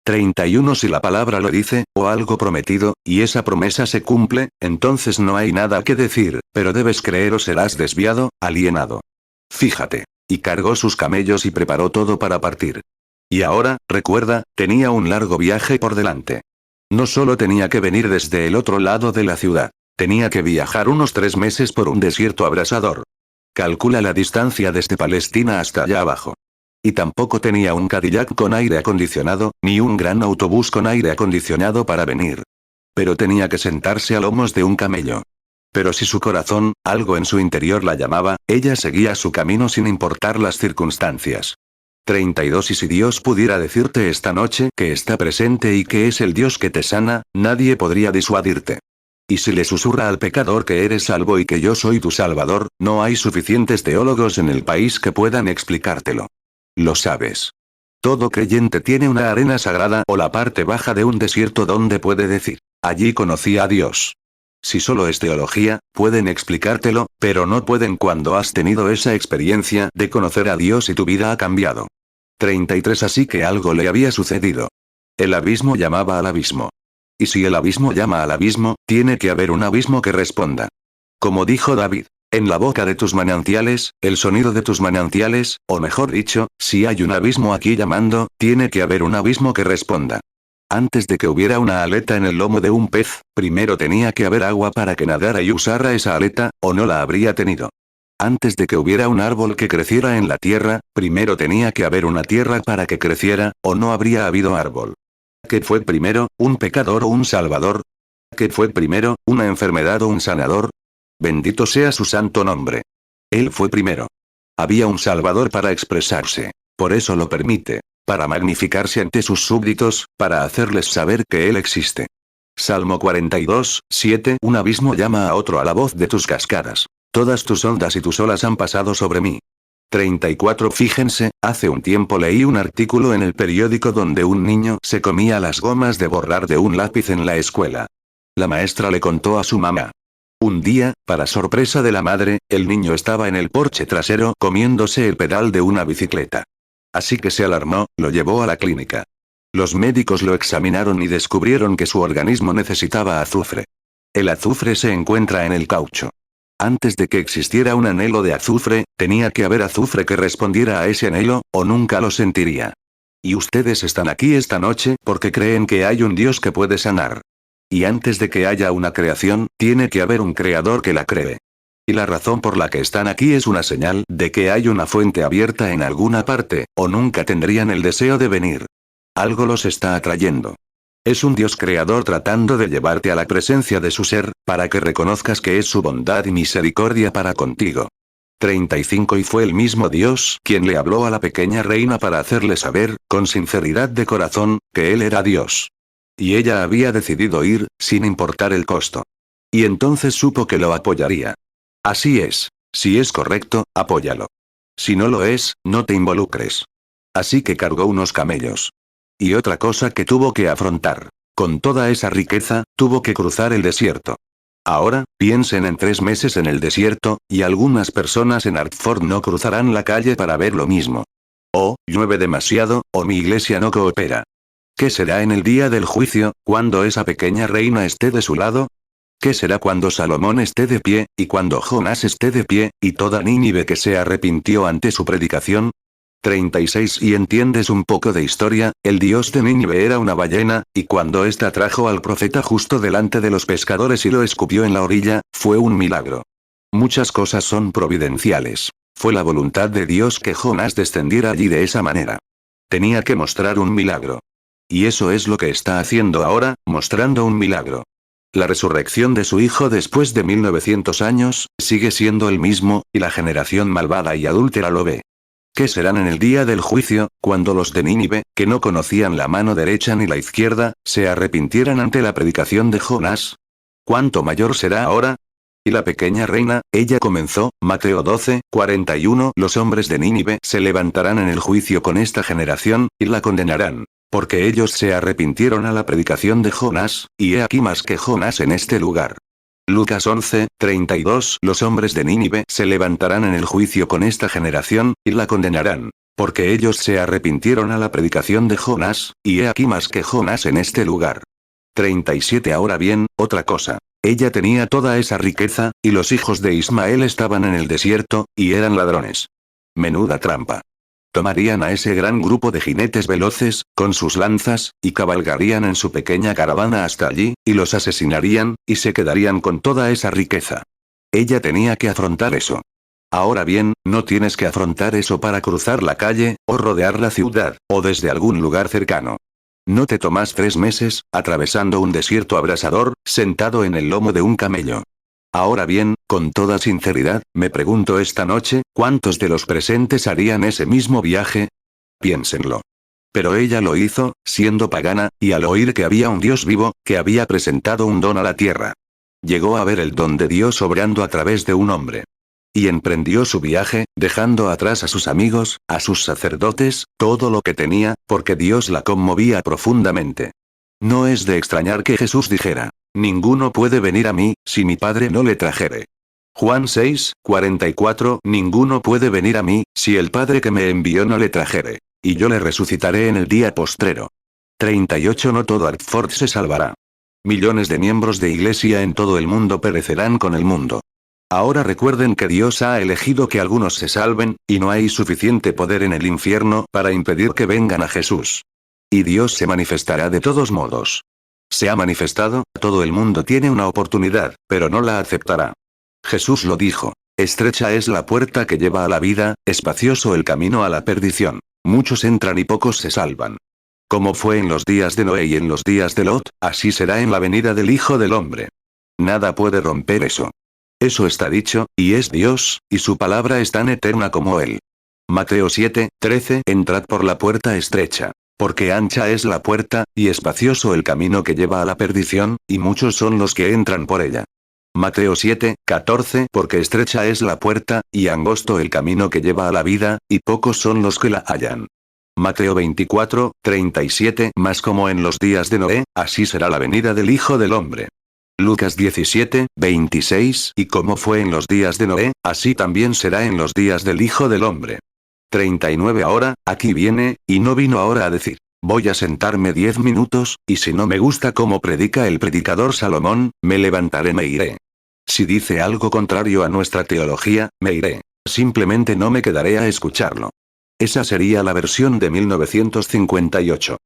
31. Si la palabra lo dice, o algo prometido, y esa promesa se cumple, entonces no hay nada que decir, pero debes creer o serás desviado, alienado. Fíjate. Y cargó sus camellos y preparó todo para partir. Y ahora, recuerda, tenía un largo viaje por delante. No solo tenía que venir desde el otro lado de la ciudad. Tenía que viajar unos 3 meses por un desierto abrasador. Calcula la distancia desde Palestina hasta allá abajo. Y tampoco tenía un Cadillac con aire acondicionado, ni un gran autobús con aire acondicionado para venir. Pero tenía que sentarse a lomos de un camello. Pero si su corazón, algo en su interior la llamaba, ella seguía su camino sin importar las circunstancias. 32. Y si Dios pudiera decirte esta noche que está presente y que es el Dios que te sana, nadie podría disuadirte. Y si le susurra al pecador que eres salvo y que yo soy tu Salvador, no hay suficientes teólogos en el país que puedan explicártelo. Lo sabes. Todo creyente tiene una arena sagrada o la parte baja de un desierto donde puede decir, allí conocí a Dios. Si solo es teología, pueden explicártelo, pero no pueden cuando has tenido esa experiencia de conocer a Dios y tu vida ha cambiado. 33 Así que algo le había sucedido. El abismo llamaba al abismo. Y si el abismo llama al abismo, tiene que haber un abismo que responda. Como dijo David, en la boca de tus manantiales, el sonido de tus manantiales, o mejor dicho, si hay un abismo aquí llamando, tiene que haber un abismo que responda. Antes de que hubiera una aleta en el lomo de un pez, primero tenía que haber agua para que nadara y usara esa aleta, o no la habría tenido. Antes de que hubiera un árbol que creciera en la tierra, primero tenía que haber una tierra para que creciera, o no habría habido árbol. ¿Qué fue primero, un pecador o un salvador? ¿Qué fue primero, una enfermedad o un sanador? Bendito sea su santo nombre. Él fue primero. Había un salvador para expresarse. Por eso lo permite. Para magnificarse ante sus súbditos, para hacerles saber que Él existe. Salmo 42, 7 Un abismo llama a otro a la voz de tus cascadas. Todas tus ondas y tus olas han pasado sobre mí. 34 Fíjense, hace un tiempo leí un artículo en el periódico donde un niño se comía las gomas de borrar de un lápiz en la escuela. La maestra le contó a su mamá. Un día, para sorpresa de la madre, el niño estaba en el porche trasero comiéndose el pedal de una bicicleta. Así que se alarmó, lo llevó a la clínica. Los médicos lo examinaron y descubrieron que su organismo necesitaba azufre. El azufre se encuentra en el caucho. Antes de que existiera un anhelo de azufre, tenía que haber azufre que respondiera a ese anhelo, o nunca lo sentiría. Y ustedes están aquí esta noche porque creen que hay un Dios que puede sanar. Y antes de que haya una creación, tiene que haber un creador que la cree. Y la razón por la que están aquí es una señal de que hay una fuente abierta en alguna parte, o nunca tendrían el deseo de venir. Algo los está atrayendo. Es un Dios creador tratando de llevarte a la presencia de su ser, para que reconozcas que es su bondad y misericordia para contigo. 35 Y fue el mismo Dios quien le habló a la pequeña reina para hacerle saber, con sinceridad de corazón, que Él era Dios. Y ella había decidido ir, sin importar el costo. Y entonces supo que lo apoyaría. Así es. Si es correcto, apóyalo. Si no lo es, no te involucres. Así que cargó unos camellos. Y otra cosa que tuvo que afrontar. Con toda esa riqueza, tuvo que cruzar el desierto. Ahora, piensen en 3 meses en el desierto, y algunas personas en Hartford no cruzarán la calle para ver lo mismo. O, llueve demasiado, o mi iglesia no coopera. ¿Qué será en el día del juicio, cuando esa pequeña reina esté de su lado? ¿Qué será cuando Salomón esté de pie, y cuando Jonás esté de pie, y toda Nínive que se arrepintió ante su predicación? 36 Y entiendes un poco de historia, el dios de Nínive era una ballena, y cuando ésta trajo al profeta justo delante de los pescadores y lo escupió en la orilla, fue un milagro. Muchas cosas son providenciales. Fue la voluntad de Dios que Jonás descendiera allí de esa manera. Tenía que mostrar un milagro. Y eso es lo que está haciendo ahora, mostrando un milagro. La resurrección de su hijo después de 1900 años, sigue siendo el mismo, y la generación malvada y adúltera lo ve. ¿Qué serán en el día del juicio, cuando los de Nínive, que no conocían la mano derecha ni la izquierda, se arrepintieran ante la predicación de Jonás? ¿Cuánto mayor será ahora? Y la pequeña reina, ella comenzó, Mateo 12, 41 Los hombres de Nínive se levantarán en el juicio con esta generación, y la condenarán. Porque ellos se arrepintieron a la predicación de Jonás, y he aquí más que Jonás en este lugar. Lucas 11, 32 Los hombres de Nínive se levantarán en el juicio con esta generación, y la condenarán. Porque ellos se arrepintieron a la predicación de Jonás, y he aquí más que Jonás en este lugar. 37 Ahora bien, otra cosa. Ella tenía toda esa riqueza, y los hijos de Ismael estaban en el desierto, y eran ladrones. Menuda trampa. Tomarían a ese gran grupo de jinetes veloces, con sus lanzas, y cabalgarían en su pequeña caravana hasta allí, y los asesinarían, y se quedarían con toda esa riqueza. Ella tenía que afrontar eso. Ahora bien, no tienes que afrontar eso para cruzar la calle, o rodear la ciudad, o desde algún lugar cercano. No te tomas 3 meses, atravesando un desierto abrasador, sentado en el lomo de un camello. Ahora bien, con toda sinceridad, me pregunto esta noche, ¿cuántos de los presentes harían ese mismo viaje? Piénsenlo. Pero ella lo hizo, siendo pagana, y al oír que había un Dios vivo, que había presentado un don a la tierra. Llegó a ver el don de Dios obrando a través de un hombre. Y emprendió su viaje, dejando atrás a sus amigos, a sus sacerdotes, todo lo que tenía, porque Dios la conmovía profundamente. No es de extrañar que Jesús dijera: Ninguno puede venir a mí, si mi Padre no le trajere. Juan 6, 44. Ninguno puede venir a mí, si el Padre que me envió no le trajere. Y yo le resucitaré en el día postrero. 38. No todo Hartford se salvará. Millones de miembros de iglesia en todo el mundo perecerán con el mundo. Ahora recuerden que Dios ha elegido que algunos se salven, y no hay suficiente poder en el infierno para impedir que vengan a Jesús. Y Dios se manifestará de todos modos. Se ha manifestado, todo el mundo tiene una oportunidad, pero no la aceptará. Jesús lo dijo. Estrecha es la puerta que lleva a la vida, espacioso el camino a la perdición. Muchos entran y pocos se salvan. Como fue en los días de Noé y en los días de Lot, así será en la venida del Hijo del Hombre. Nada puede romper eso. Eso está dicho, y es Dios, y su palabra es tan eterna como Él. Mateo 7, 13. Entrad por la puerta estrecha. Porque ancha es la puerta, y espacioso el camino que lleva a la perdición, y muchos son los que entran por ella. Mateo 7, 14. Porque estrecha es la puerta, y angosto el camino que lleva a la vida, y pocos son los que la hallan. Mateo 24, 37. Mas como en los días de Noé, así será la venida del Hijo del Hombre. Lucas 17, 26. Y como fue en los días de Noé, así también será en los días del Hijo del Hombre. 39. Ahora, aquí viene, y no vino ahora a decir, voy a sentarme 10 minutos, y si no me gusta cómo predica el predicador Salomón, me levantaré, me iré. Si dice algo contrario a nuestra teología, me iré. Simplemente no me quedaré a escucharlo. Esa sería la versión de 1958.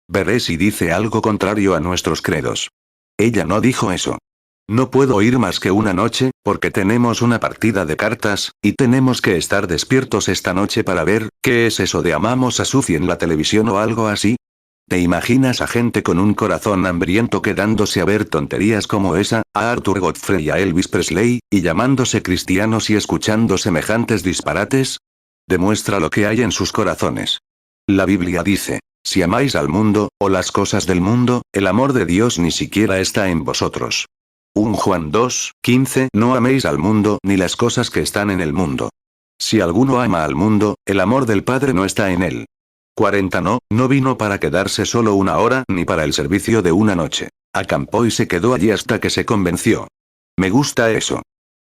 Veré si dice algo contrario a nuestros credos. Ella no dijo eso. No puedo ir más que una noche, porque tenemos una partida de cartas, y tenemos que estar despiertos esta noche para ver, ¿qué es eso de amamos a Suzy en la televisión o algo así? ¿Te imaginas a gente con un corazón hambriento quedándose a ver tonterías como esa, a Arthur Godfrey y a Elvis Presley, y llamándose cristianos y escuchando semejantes disparates? Demuestra lo que hay en sus corazones. La Biblia dice, si amáis al mundo, o las cosas del mundo, el amor de Dios ni siquiera está en vosotros. 1 Juan 2, 15. No améis al mundo ni las cosas que están en el mundo. Si alguno ama al mundo, el amor del Padre no está en él. 40. No vino para quedarse solo una hora ni para el servicio de una noche. Acampó y se quedó allí hasta que se convenció. Me gusta eso.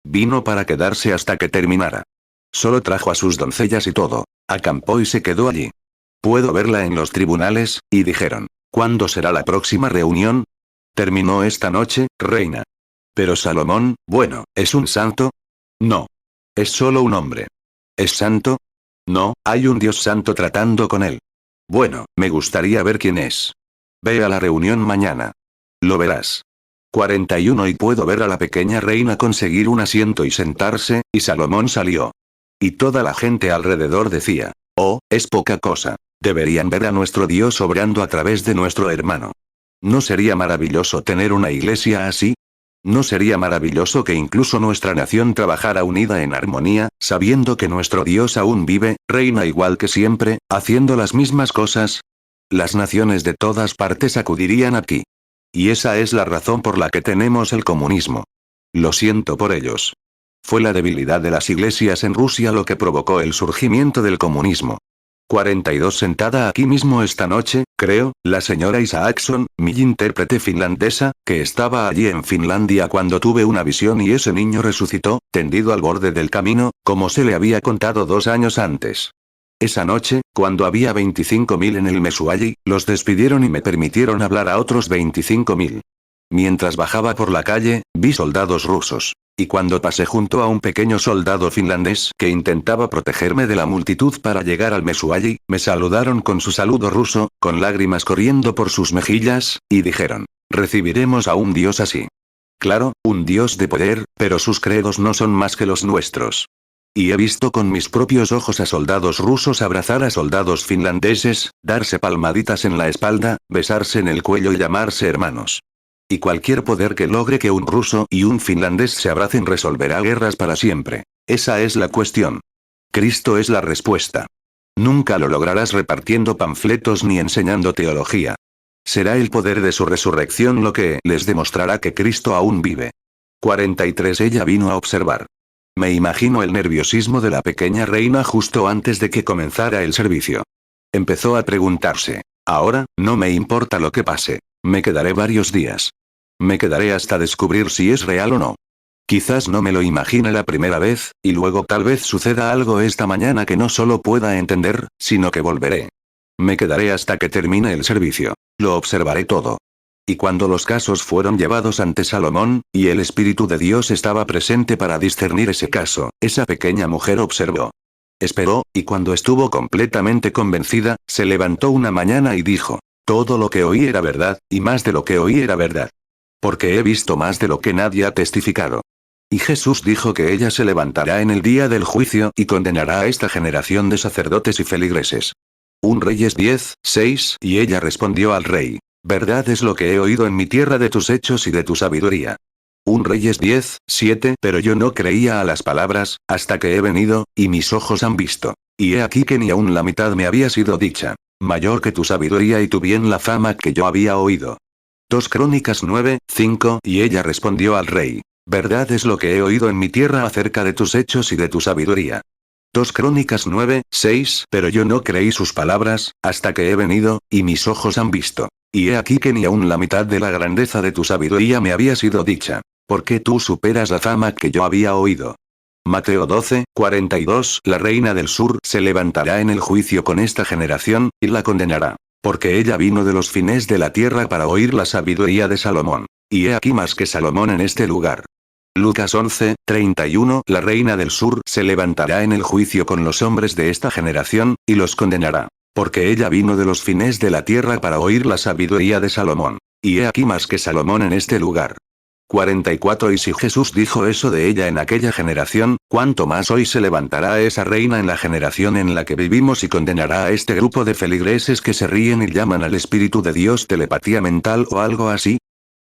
Vino para quedarse hasta que terminara. Solo trajo a sus doncellas y todo. Acampó y se quedó allí. Puedo verla en los tribunales, y dijeron, ¿cuándo será la próxima reunión? Terminó esta noche, reina. Pero Salomón, bueno, ¿es un santo? No. Es solo un hombre. ¿Es santo? No, hay un Dios santo tratando con él. Bueno, me gustaría ver quién es. Ve a la reunión mañana. Lo verás. 41. Y puedo ver a la pequeña reina conseguir un asiento y sentarse, y Salomón salió. Y toda la gente alrededor decía, oh, es poca cosa. Deberían ver a nuestro Dios obrando a través de nuestro hermano. ¿No sería maravilloso tener una iglesia así? ¿No sería maravilloso que incluso nuestra nación trabajara unida en armonía, sabiendo que nuestro Dios aún vive, reina igual que siempre, haciendo las mismas cosas? Las naciones de todas partes acudirían aquí. Y esa es la razón por la que tenemos el comunismo. Lo siento por ellos. Fue la debilidad de las iglesias en Rusia lo que provocó el surgimiento del comunismo. 42. Sentada aquí mismo esta noche, creo, la señora Isaacson, mi intérprete finlandesa, que estaba allí en Finlandia cuando tuve una visión y ese niño resucitó, tendido al borde del camino, como se le había contado 2 años antes. Esa noche, cuando había 25.000 en el Mesualli, los despidieron y me permitieron hablar a otros 25.000. Mientras bajaba por la calle, vi soldados rusos. Y cuando pasé junto a un pequeño soldado finlandés que intentaba protegerme de la multitud para llegar al Mesualli, me saludaron con su saludo ruso, con lágrimas corriendo por sus mejillas, y dijeron, recibiremos a un Dios así. Claro, un Dios de poder, pero sus credos no son más que los nuestros. Y he visto con mis propios ojos a soldados rusos abrazar a soldados finlandeses, darse palmaditas en la espalda, besarse en el cuello y llamarse hermanos. Y cualquier poder que logre que un ruso y un finlandés se abracen resolverá guerras para siempre. Esa es la cuestión. Cristo es la respuesta. Nunca lo lograrás repartiendo panfletos ni enseñando teología. Será el poder de su resurrección lo que les demostrará que Cristo aún vive. 43. Ella vino a observar. Me imagino el nerviosismo de la pequeña reina justo antes de que comenzara el servicio. Empezó a preguntarse. Ahora, no me importa lo que pase. Me quedaré varios días. Me quedaré hasta descubrir si es real o no. Quizás no me lo imagine la primera vez, y luego tal vez suceda algo esta mañana que no solo pueda entender, sino que volveré. Me quedaré hasta que termine el servicio. Lo observaré todo. Y cuando los casos fueron llevados ante Salomón, y el Espíritu de Dios estaba presente para discernir ese caso, esa pequeña mujer observó. Esperó, y cuando estuvo completamente convencida, se levantó una mañana y dijo: todo lo que oí era verdad, y más de lo que oí era verdad. Porque he visto más de lo que nadie ha testificado. Y Jesús dijo que ella se levantará en el día del juicio y condenará a esta generación de sacerdotes y feligreses. 1 Reyes 10:6 Y ella respondió al rey: verdad es lo que he oído en mi tierra de tus hechos y de tu sabiduría. 1 Reyes 10:7 Pero yo no creía a las palabras, hasta que he venido, y mis ojos han visto. Y he aquí que ni aún la mitad me había sido dicha. Mayor que tu sabiduría y tu bien la fama que yo había oído. 2 Crónicas 9:5 Y ella respondió al rey: verdad es lo que he oído en mi tierra acerca de tus hechos y de tu sabiduría. 2 Crónicas 9:6 Pero yo no creí sus palabras, hasta que he venido, y mis ojos han visto. Y he aquí que ni aún la mitad de la grandeza de tu sabiduría me había sido dicha. Porque tú superas la fama que yo había oído. Mateo 12:42 La reina del sur se levantará en el juicio con esta generación, y la condenará. Porque ella vino de los fines de la tierra para oír la sabiduría de Salomón. Y he aquí más que Salomón en este lugar. Lucas 11:31 La reina del sur se levantará en el juicio con los hombres de esta generación, y los condenará. Porque ella vino de los fines de la tierra para oír la sabiduría de Salomón. Y he aquí más que Salomón en este lugar. 44 Y si Jesús dijo eso de ella en aquella generación, ¿cuánto más hoy se levantará esa reina en la generación en la que vivimos y condenará a este grupo de feligreses que se ríen y llaman al Espíritu de Dios telepatía mental o algo así?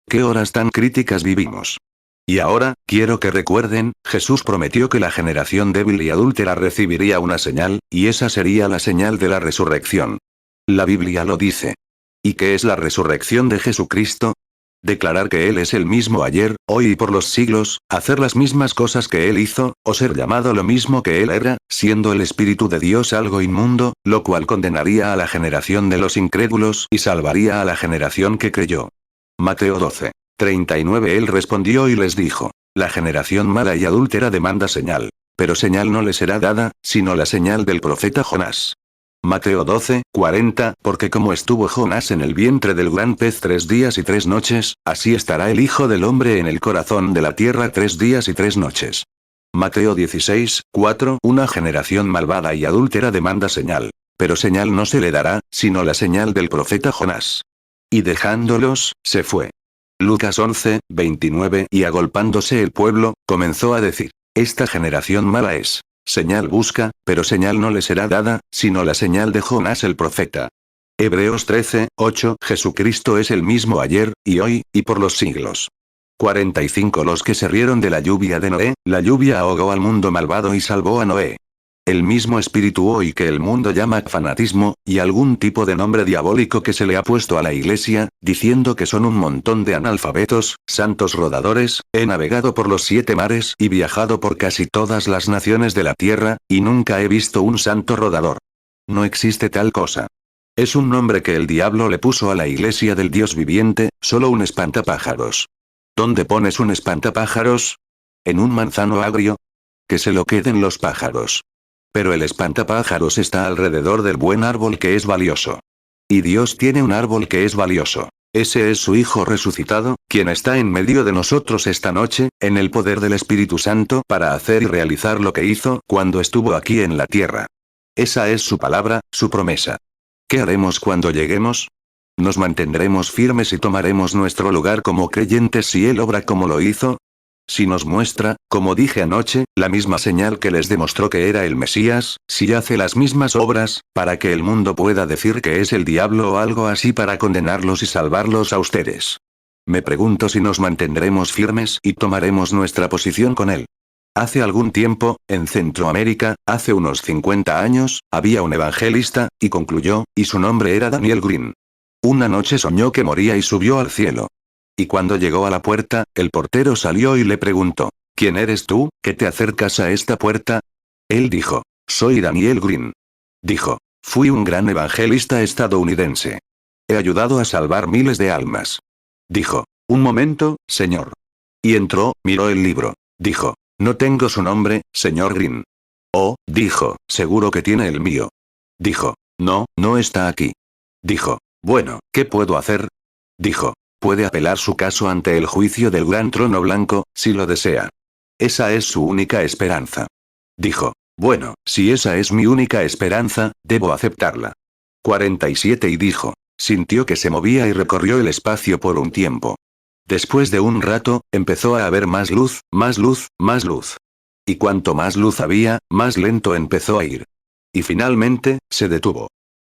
¿Qué horas tan críticas vivimos? Y ahora, quiero que recuerden, Jesús prometió que la generación débil y adúltera recibiría una señal, y esa sería la señal de la resurrección. La Biblia lo dice. ¿Y qué es la resurrección de Jesucristo? Declarar que Él es el mismo ayer, hoy y por los siglos, hacer las mismas cosas que Él hizo, o ser llamado lo mismo que Él era, siendo el Espíritu de Dios algo inmundo, lo cual condenaría a la generación de los incrédulos y salvaría a la generación que creyó. Mateo 12:39 Él respondió y les dijo: la generación mala y adúltera demanda señal. Pero señal no le será dada, sino la señal del profeta Jonás. Mateo 12:40 Porque como estuvo Jonás en el vientre del gran pez 3 días y 3 noches, así estará el Hijo del Hombre en el corazón de la tierra 3 días y 3 noches. Mateo 16:4 Una generación malvada y adúltera demanda señal. Pero señal no se le dará, sino la señal del profeta Jonás. Y dejándolos, se fue. Lucas 11:29 Y agolpándose el pueblo, comenzó a decir: esta generación mala es. Señal busca, pero señal no le será dada, sino la señal de Jonás el profeta. Hebreos 13:8 Jesucristo es el mismo ayer, y hoy, y por los siglos. 45 Los que se rieron de la lluvia de Noé, la lluvia ahogó al mundo malvado y salvó a Noé. El mismo espíritu hoy que el mundo llama fanatismo, y algún tipo de nombre diabólico que se le ha puesto a la iglesia, diciendo que son un montón de analfabetos, santos rodadores, he navegado por los 7 mares y viajado por casi todas las naciones de la tierra, y nunca he visto un santo rodador. No existe tal cosa. Es un nombre que el diablo le puso a la iglesia del Dios viviente, solo un espantapájaros. ¿Dónde pones un espantapájaros? ¿En un manzano agrio? Que se lo queden los pájaros. Pero el espantapájaros está alrededor del buen árbol que es valioso. Y Dios tiene un árbol que es valioso. Ese es su Hijo resucitado, quien está en medio de nosotros esta noche, en el poder del Espíritu Santo para hacer y realizar lo que hizo cuando estuvo aquí en la tierra. Esa es su palabra, su promesa. ¿Qué haremos cuando lleguemos? ¿Nos mantendremos firmes y tomaremos nuestro lugar como creyentes si Él obra como lo hizo? Si nos muestra, como dije anoche, la misma señal que les demostró que era el Mesías, si hace las mismas obras, para que el mundo pueda decir que es el diablo o algo así para condenarlos y salvarlos a ustedes. Me pregunto si nos mantendremos firmes y tomaremos nuestra posición con él. Hace algún tiempo, en Centroamérica, hace unos 50 años, había un evangelista, y concluyó, y su nombre era Daniel Green. Una noche soñó que moría y subió al cielo. Y cuando llegó a la puerta, el portero salió y le preguntó: ¿quién eres tú, que te acercas a esta puerta? Él dijo: soy Daniel Green. Dijo: fui un gran evangelista estadounidense. He ayudado a salvar miles de almas. Dijo: Un momento, señor. Y entró, miró el libro. Dijo, no tengo su nombre, señor Green. Oh, dijo, seguro que tiene el mío. Dijo, no, no está aquí. Dijo, bueno, ¿qué puedo hacer? Dijo, puede apelar su caso ante el juicio del Gran Trono Blanco, si lo desea. Esa es su única esperanza. Dijo, bueno, si esa es mi única esperanza, debo aceptarla. 47 y dijo, sintió que se movía y recorrió el espacio por un tiempo. Después de un rato, empezó a haber más luz, más luz, más luz. Y cuanto más luz había, más lento empezó a ir. Y finalmente, se detuvo.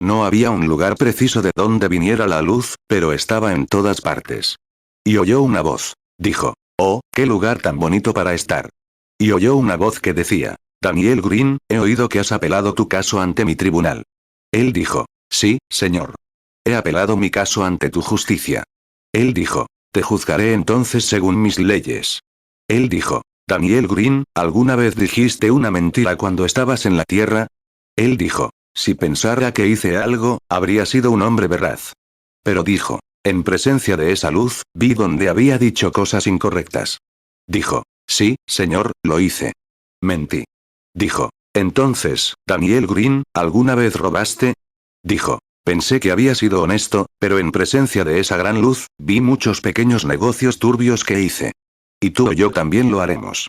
No había un lugar preciso de donde viniera la luz, pero estaba en todas partes. Y oyó una voz. Dijo, oh, qué lugar tan bonito para estar. Y oyó una voz que decía, Daniel Green, he oído que has apelado tu caso ante mi tribunal. Él dijo, sí, señor. He apelado mi caso ante tu justicia. Él dijo, te juzgaré entonces según mis leyes. Él dijo, Daniel Green, ¿alguna vez dijiste una mentira cuando estabas en la tierra? Él dijo, si pensara que hice algo, habría sido un hombre veraz. Pero dijo, en presencia de esa luz, vi donde había dicho cosas incorrectas. Dijo, sí, señor, lo hice. Mentí. Dijo, entonces, Daniel Green, ¿alguna vez robaste? Dijo, pensé que había sido honesto, pero en presencia de esa gran luz, vi muchos pequeños negocios turbios que hice. Y tú o yo también lo haremos.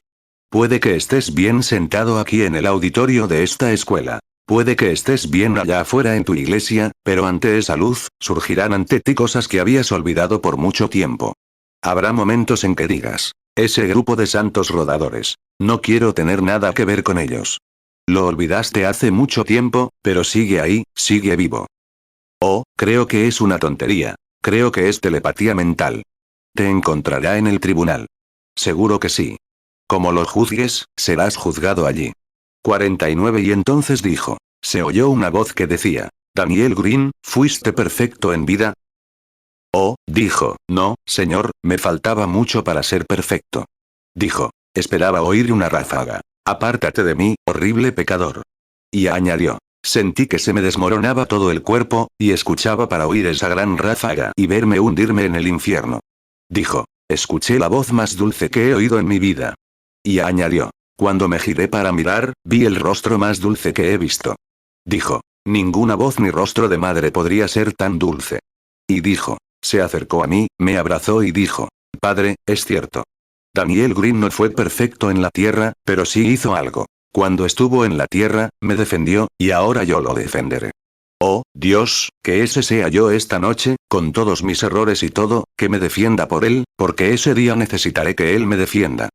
Puede que estés bien sentado aquí en el auditorio de esta escuela. Puede que estés bien allá afuera en tu iglesia, pero ante esa luz, surgirán ante ti cosas que habías olvidado por mucho tiempo. Habrá momentos en que digas, ese grupo de santos rodadores, no quiero tener nada que ver con ellos. Lo olvidaste hace mucho tiempo, pero sigue ahí, sigue vivo. Oh, creo que es una tontería. Creo que es telepatía mental. Te encontrará en el tribunal. Seguro que sí. Como lo juzgues, serás juzgado allí. 49 y entonces dijo, se oyó una voz que decía, Daniel Green, ¿fuiste perfecto en vida? Oh, dijo, no, señor, me faltaba mucho para ser perfecto. Dijo, esperaba oír una ráfaga. Apártate de mí, horrible pecador. Y añadió, sentí que se me desmoronaba todo el cuerpo, y escuchaba para oír esa gran ráfaga y verme hundirme en el infierno. Dijo, escuché la voz más dulce que he oído en mi vida. Y añadió, cuando me giré para mirar, vi el rostro más dulce que he visto. Dijo, ninguna voz ni rostro de madre podría ser tan dulce. Y dijo, se acercó a mí, me abrazó y dijo, Padre, es cierto. Daniel Green no fue perfecto en la tierra, pero sí hizo algo. Cuando estuvo en la tierra, me defendió, y ahora yo lo defenderé. Oh, Dios, que ese sea yo esta noche, con todos mis errores y todo, que me defienda por él, porque ese día necesitaré que él me defienda.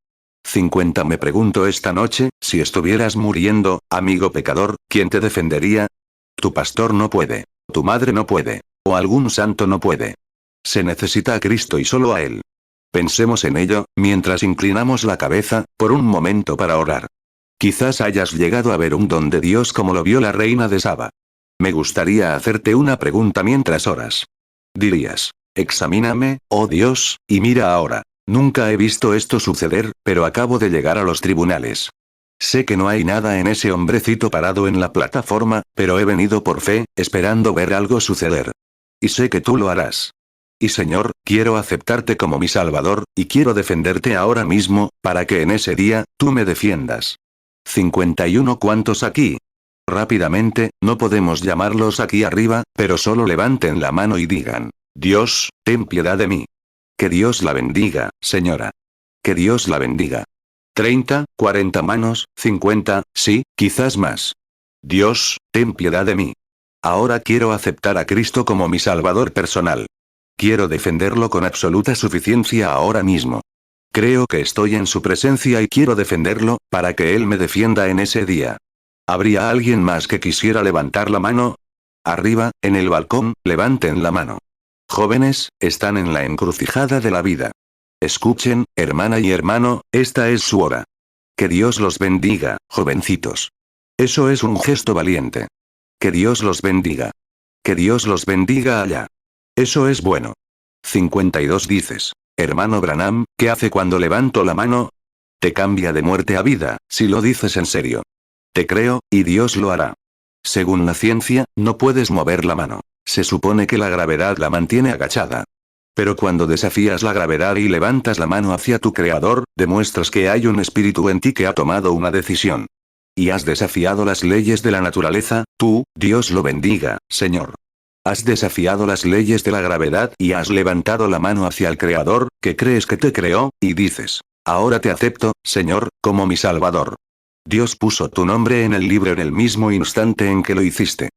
50 Me pregunto esta noche, si estuvieras muriendo, amigo pecador, ¿quién te defendería? Tu pastor no puede. Tu madre no puede. O algún santo no puede. Se necesita a Cristo y solo a Él. Pensemos en ello, mientras inclinamos la cabeza, por un momento para orar. Quizás hayas llegado a ver un don de Dios como lo vio la reina de Saba. Me gustaría hacerte una pregunta mientras oras. Dirías, examíname, oh Dios, y mira ahora. Nunca he visto esto suceder, pero acabo de llegar a los tribunales. Sé que no hay nada en ese hombrecito parado en la plataforma, pero he venido por fe, esperando ver algo suceder. Y sé que tú lo harás. Y Señor, quiero aceptarte como mi Salvador, y quiero defenderte ahora mismo, para que en ese día, tú me defiendas. 51 ¿Cuántos aquí? Rápidamente, no podemos llamarlos aquí arriba, pero solo levanten la mano y digan, Dios, ten piedad de mí. Que Dios la bendiga, señora. Que Dios la bendiga. 30, 40 manos, 50, sí, quizás más. Dios, ten piedad de mí. Ahora quiero aceptar a Cristo como mi Salvador personal. Quiero defenderlo con absoluta suficiencia ahora mismo. Creo que estoy en su presencia y quiero defenderlo, para que Él me defienda en ese día. ¿Habría alguien más que quisiera levantar la mano? Arriba, en el balcón, levanten la mano. Jóvenes, están en la encrucijada de la vida. Escuchen, hermana y hermano, esta es su hora. Que Dios los bendiga, jovencitos. Eso es un gesto valiente. Que Dios los bendiga. Que Dios los bendiga allá. Eso es bueno. 52 Dices, hermano Branham, ¿qué hace cuando levanto la mano? Te cambia de muerte a vida, si lo dices en serio. Te creo, y Dios lo hará. Según la ciencia, no puedes mover la mano. Se supone que la gravedad la mantiene agachada. Pero cuando desafías la gravedad y levantas la mano hacia tu creador, demuestras que hay un espíritu en ti que ha tomado una decisión. Y has desafiado las leyes de la naturaleza, tú, Dios lo bendiga, Señor. Has desafiado las leyes de la gravedad y has levantado la mano hacia el Creador, que crees que te creó, y dices, ahora te acepto, Señor, como mi Salvador. Dios puso tu nombre en el libro en el mismo instante en que lo hiciste.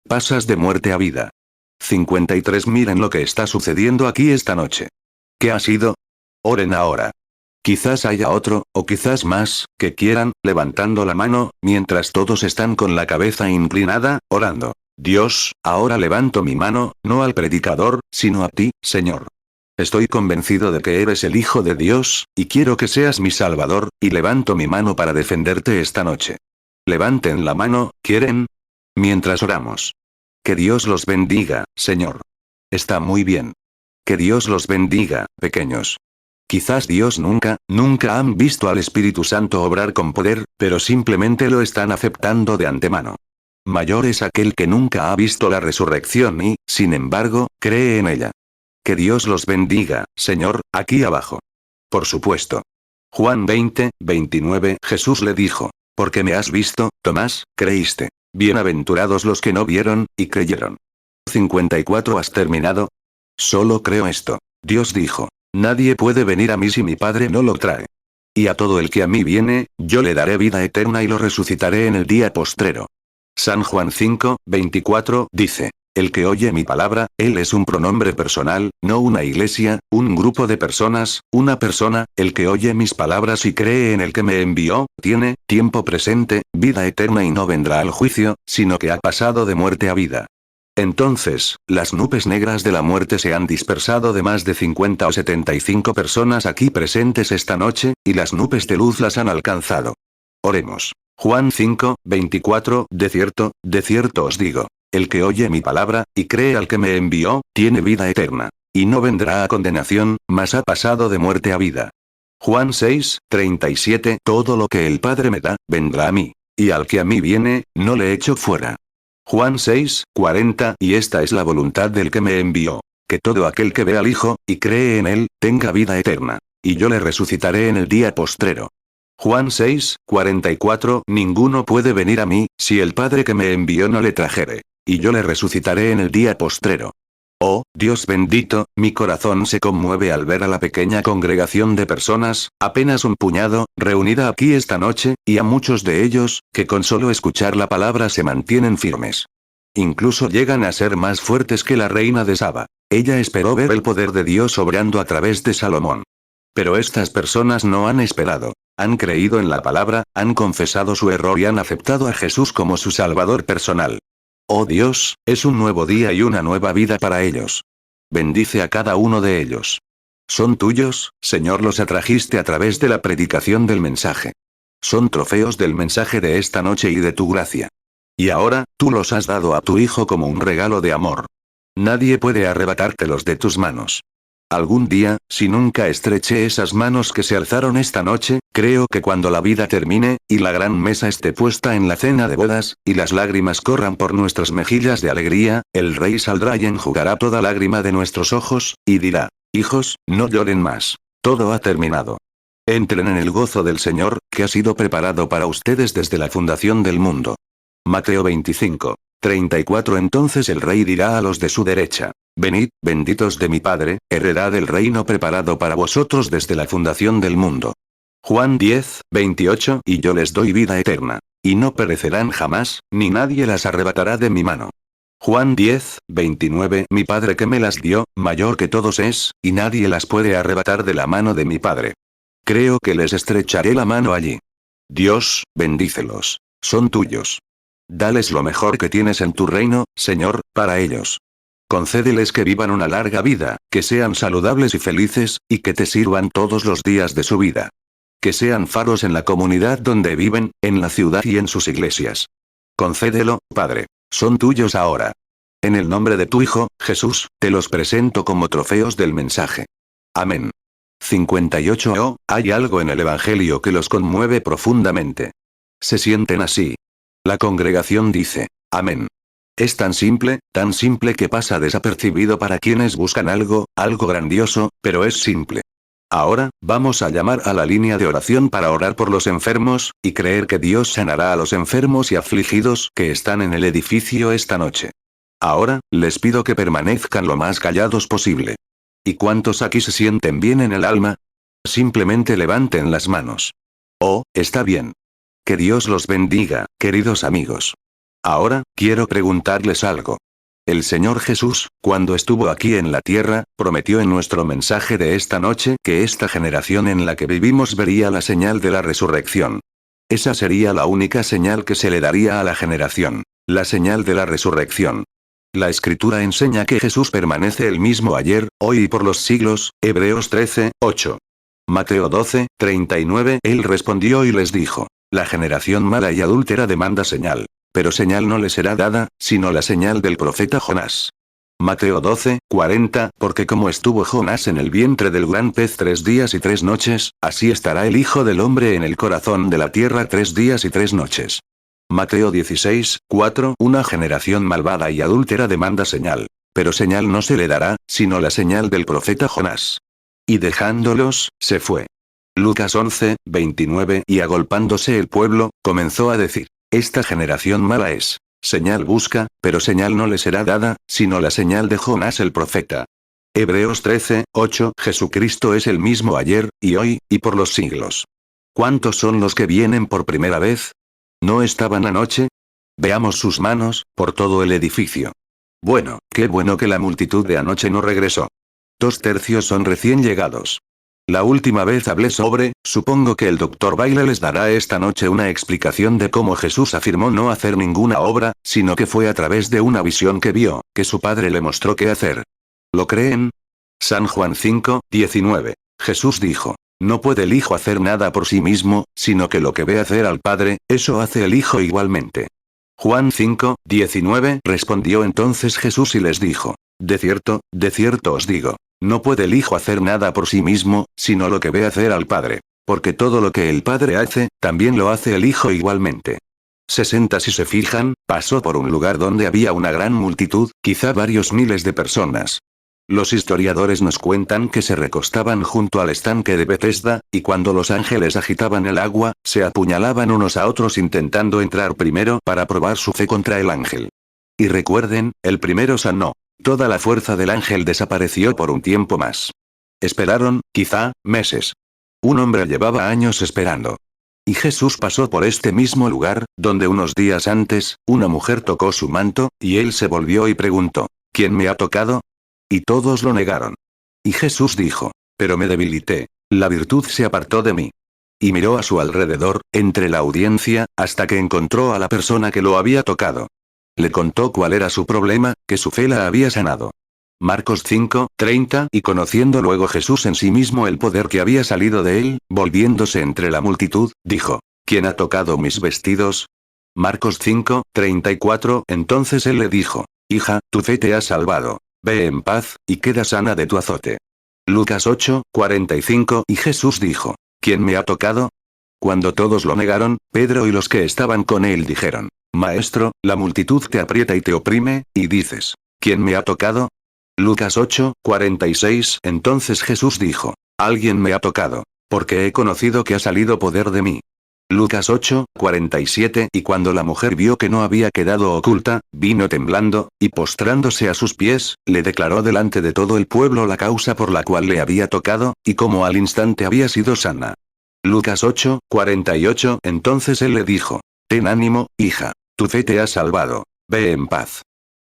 Pasas de muerte a vida. 53. Miren lo que está sucediendo aquí esta noche. ¿Qué ha sido? Oren ahora. Quizás haya otro, o quizás más, que quieran, levantando la mano, mientras todos están con la cabeza inclinada, orando. Dios, ahora levanto mi mano, no al predicador, sino a ti, Señor. Estoy convencido de que eres el Hijo de Dios, y quiero que seas mi Salvador, y levanto mi mano para defenderte esta noche. Levanten la mano, ¿quieren? Mientras oramos. Que Dios los bendiga, Señor. Está muy bien. Que Dios los bendiga, pequeños. Quizás Dios nunca han visto al Espíritu Santo obrar con poder, pero simplemente lo están aceptando de antemano. Mayor es aquel que nunca ha visto la resurrección y, sin embargo, cree en ella. Que Dios los bendiga, Señor, aquí abajo. Por supuesto. Juan 20, 29, Jesús le dijo, porque me has visto, Tomás, creíste. Bienaventurados los que no vieron, y creyeron. 54. ¿Has terminado? Solo creo esto. Dios dijo, nadie puede venir a mí si mi Padre no lo trae. Y a todo el que a mí viene, yo le daré vida eterna y lo resucitaré en el día postrero. San Juan 5, 24, dice, el que oye mi palabra, él es un pronombre personal, no una iglesia, un grupo de personas, una persona, el que oye mis palabras y cree en el que me envió, tiene, tiempo presente, vida eterna y no vendrá al juicio, sino que ha pasado de muerte a vida. Entonces, las nubes negras de la muerte se han dispersado de más de 50 o 75 personas aquí presentes esta noche, y las nubes de luz las han alcanzado. Oremos. Juan 5, 24, de cierto os digo, el que oye mi palabra, y cree al que me envió, tiene vida eterna. Y no vendrá a condenación, mas ha pasado de muerte a vida. Juan 6, 37, todo lo que el Padre me da, vendrá a mí. Y al que a mí viene, no le echo fuera. Juan 6, 40, y esta es la voluntad del que me envió. Que todo aquel que ve al Hijo, y cree en él, tenga vida eterna. Y yo le resucitaré en el día postrero. Juan 6, 44, ninguno puede venir a mí, si el Padre que me envió no le trajere. Y yo le resucitaré en el día postrero. Oh, Dios bendito, mi corazón se conmueve al ver a la pequeña congregación de personas, apenas un puñado, reunida aquí esta noche, y a muchos de ellos, que con solo escuchar la palabra se mantienen firmes. Incluso llegan a ser más fuertes que la reina de Saba. Ella esperó ver el poder de Dios obrando a través de Salomón. Pero estas personas no han esperado. Han creído en la palabra, han confesado su error y han aceptado a Jesús como su Salvador personal. Oh Dios, es un nuevo día y una nueva vida para ellos. Bendice a cada uno de ellos. Son tuyos, Señor, los atrajiste a través de la predicación del mensaje. Son trofeos del mensaje de esta noche y de tu gracia. Y ahora, tú los has dado a tu Hijo como un regalo de amor. Nadie puede arrebatártelos de tus manos. Algún día, si nunca estreché esas manos que se alzaron esta noche, creo que cuando la vida termine, y la gran mesa esté puesta en la cena de bodas, y las lágrimas corran por nuestras mejillas de alegría, el Rey saldrá y enjugará toda lágrima de nuestros ojos, y dirá, hijos, no lloren más. Todo ha terminado. Entren en el gozo del Señor, que ha sido preparado para ustedes desde la fundación del mundo. Mateo 25, 34. Entonces el Rey dirá a los de su derecha, venid, benditos de mi Padre, heredad el reino preparado para vosotros desde la fundación del mundo. Juan 10, 28. Y yo les doy vida eterna. Y no perecerán jamás, ni nadie las arrebatará de mi mano. Juan 10, 29. Mi Padre que me las dio, mayor que todos es, y nadie las puede arrebatar de la mano de mi Padre. Creo que les estrecharé la mano allí. Dios, bendícelos. Son tuyos. Dales lo mejor que tienes en tu reino, Señor, para ellos. Concédeles que vivan una larga vida, que sean saludables y felices, y que te sirvan todos los días de su vida. Que sean faros en la comunidad donde viven, en la ciudad y en sus iglesias. Concédelo, Padre. Son tuyos ahora. En el nombre de tu Hijo, Jesús, te los presento como trofeos del mensaje. Amén. 58. Oh, hay algo en el Evangelio que los conmueve profundamente. Se sienten así. La congregación dice, amén. Es tan simple que pasa desapercibido para quienes buscan algo grandioso, pero es simple. Ahora, vamos a llamar a la línea de oración para orar por los enfermos, y creer que Dios sanará a los enfermos y afligidos que están en el edificio esta noche. Ahora, les pido que permanezcan lo más callados posible. ¿Y cuántos aquí se sienten bien en el alma? Simplemente levanten las manos. Oh, está bien. Que Dios los bendiga, queridos amigos. Ahora, quiero preguntarles algo. El Señor Jesús, cuando estuvo aquí en la tierra, prometió en nuestro mensaje de esta noche que esta generación en la que vivimos vería la señal de la resurrección. Esa sería la única señal que se le daría a la generación, la señal de la resurrección. La Escritura enseña que Jesús permanece el mismo ayer, hoy y por los siglos, Hebreos 13, 8. Mateo 12, 39. Él respondió y les dijo: la generación mala y adúltera demanda señal. Pero señal no le será dada, sino la señal del profeta Jonás. Mateo 12, 40. Porque como estuvo Jonás en el vientre del gran pez 3 días y 3 noches, así estará el Hijo del Hombre en el corazón de la tierra 3 días y 3 noches. Mateo 16, 4. Una generación malvada y adúltera demanda señal. Pero señal no se le dará, sino la señal del profeta Jonás. Y dejándolos, se fue. Lucas 11, 29. Y agolpándose el pueblo, comenzó a decir: esta generación mala es. Señal busca, pero señal no le será dada, sino la señal de Jonás el profeta. Hebreos 13, 8. Jesucristo es el mismo ayer, y hoy, y por los siglos. ¿Cuántos son los que vienen por primera vez? ¿No estaban anoche? Veamos sus manos, por todo el edificio. Bueno, qué bueno que la multitud de anoche no regresó. 2/3 son recién llegados. La última vez hablé sobre, supongo que el Dr. Baile les dará esta noche una explicación de cómo Jesús afirmó no hacer ninguna obra, sino que fue a través de una visión que vio, que su padre le mostró qué hacer. ¿Lo creen? San Juan 5, 19. Jesús dijo: no puede el Hijo hacer nada por sí mismo, sino que lo que ve hacer al Padre, eso hace el Hijo igualmente. Juan 5, 19. Respondió entonces Jesús y les dijo: de cierto os digo. No puede el Hijo hacer nada por sí mismo, sino lo que ve hacer al Padre. Porque todo lo que el Padre hace, también lo hace el Hijo igualmente. 60. Si se fijan, pasó por un lugar donde había una gran multitud, quizá varios miles de personas. Los historiadores nos cuentan que se recostaban junto al estanque de Betesda, y cuando los ángeles agitaban el agua, se apuñalaban unos a otros intentando entrar primero para probar su fe contra el ángel. Y recuerden, el primero sanó. Toda la fuerza del ángel desapareció por un tiempo más. Esperaron, quizá, meses. Un hombre llevaba años esperando. Y Jesús pasó por este mismo lugar, donde unos días antes, una mujer tocó su manto, y él se volvió y preguntó: ¿quién me ha tocado? Y todos lo negaron. Y Jesús dijo: pero me debilité, la virtud se apartó de mí. Y miró a su alrededor, entre la audiencia, hasta que encontró a la persona que lo había tocado. Le contó cuál era su problema, que su fe la había sanado. Marcos 5, 30. Y conociendo luego Jesús en sí mismo el poder que había salido de él, volviéndose entre la multitud, dijo: ¿quién ha tocado mis vestidos? Marcos 5, 34. Entonces él le dijo: hija, tu fe te ha salvado. Ve en paz, y queda sana de tu azote. Lucas 8, 45. Y Jesús dijo: ¿quién me ha tocado? Cuando todos lo negaron, Pedro y los que estaban con él dijeron: Maestro, la multitud te aprieta y te oprime, y dices: ¿quién me ha tocado? Lucas 8, 46. Entonces Jesús dijo: alguien me ha tocado, porque he conocido que ha salido poder de mí. Lucas 8, 47. Y cuando la mujer vio que no había quedado oculta, vino temblando, y postrándose a sus pies, le declaró delante de todo el pueblo la causa por la cual le había tocado, y cómo al instante había sido sana. Lucas 8, 48. Entonces él le dijo: ten ánimo, hija. Tu fe te ha salvado. Ve en paz.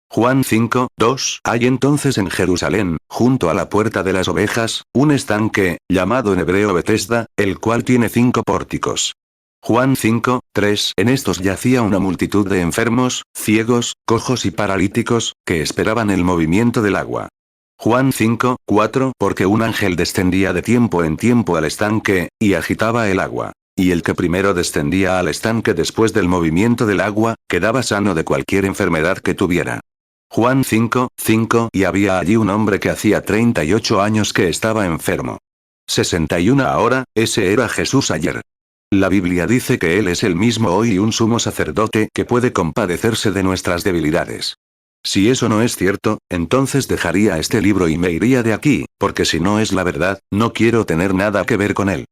Juan 5, 2. Hay entonces en Jerusalén, junto a la puerta de las ovejas, un estanque, llamado en hebreo Betesda, el cual tiene 5 pórticos. Juan 5, 3. En estos yacía una multitud de enfermos, ciegos, cojos y paralíticos, que esperaban el movimiento del agua. Juan 5, 4. Porque un ángel descendía de tiempo en tiempo al estanque, y agitaba el agua. Y el que primero descendía al estanque después del movimiento del agua, quedaba sano de cualquier enfermedad que tuviera. Juan 5, 5. Y había allí un hombre que hacía 38 años que estaba enfermo. 61. Ahora, ese era Jesús ayer. La Biblia dice que Él es el mismo hoy y un sumo sacerdote que puede compadecerse de nuestras debilidades. Si eso no es cierto, entonces dejaría este libro y me iría de aquí, porque si no es la verdad, no quiero tener nada que ver con él.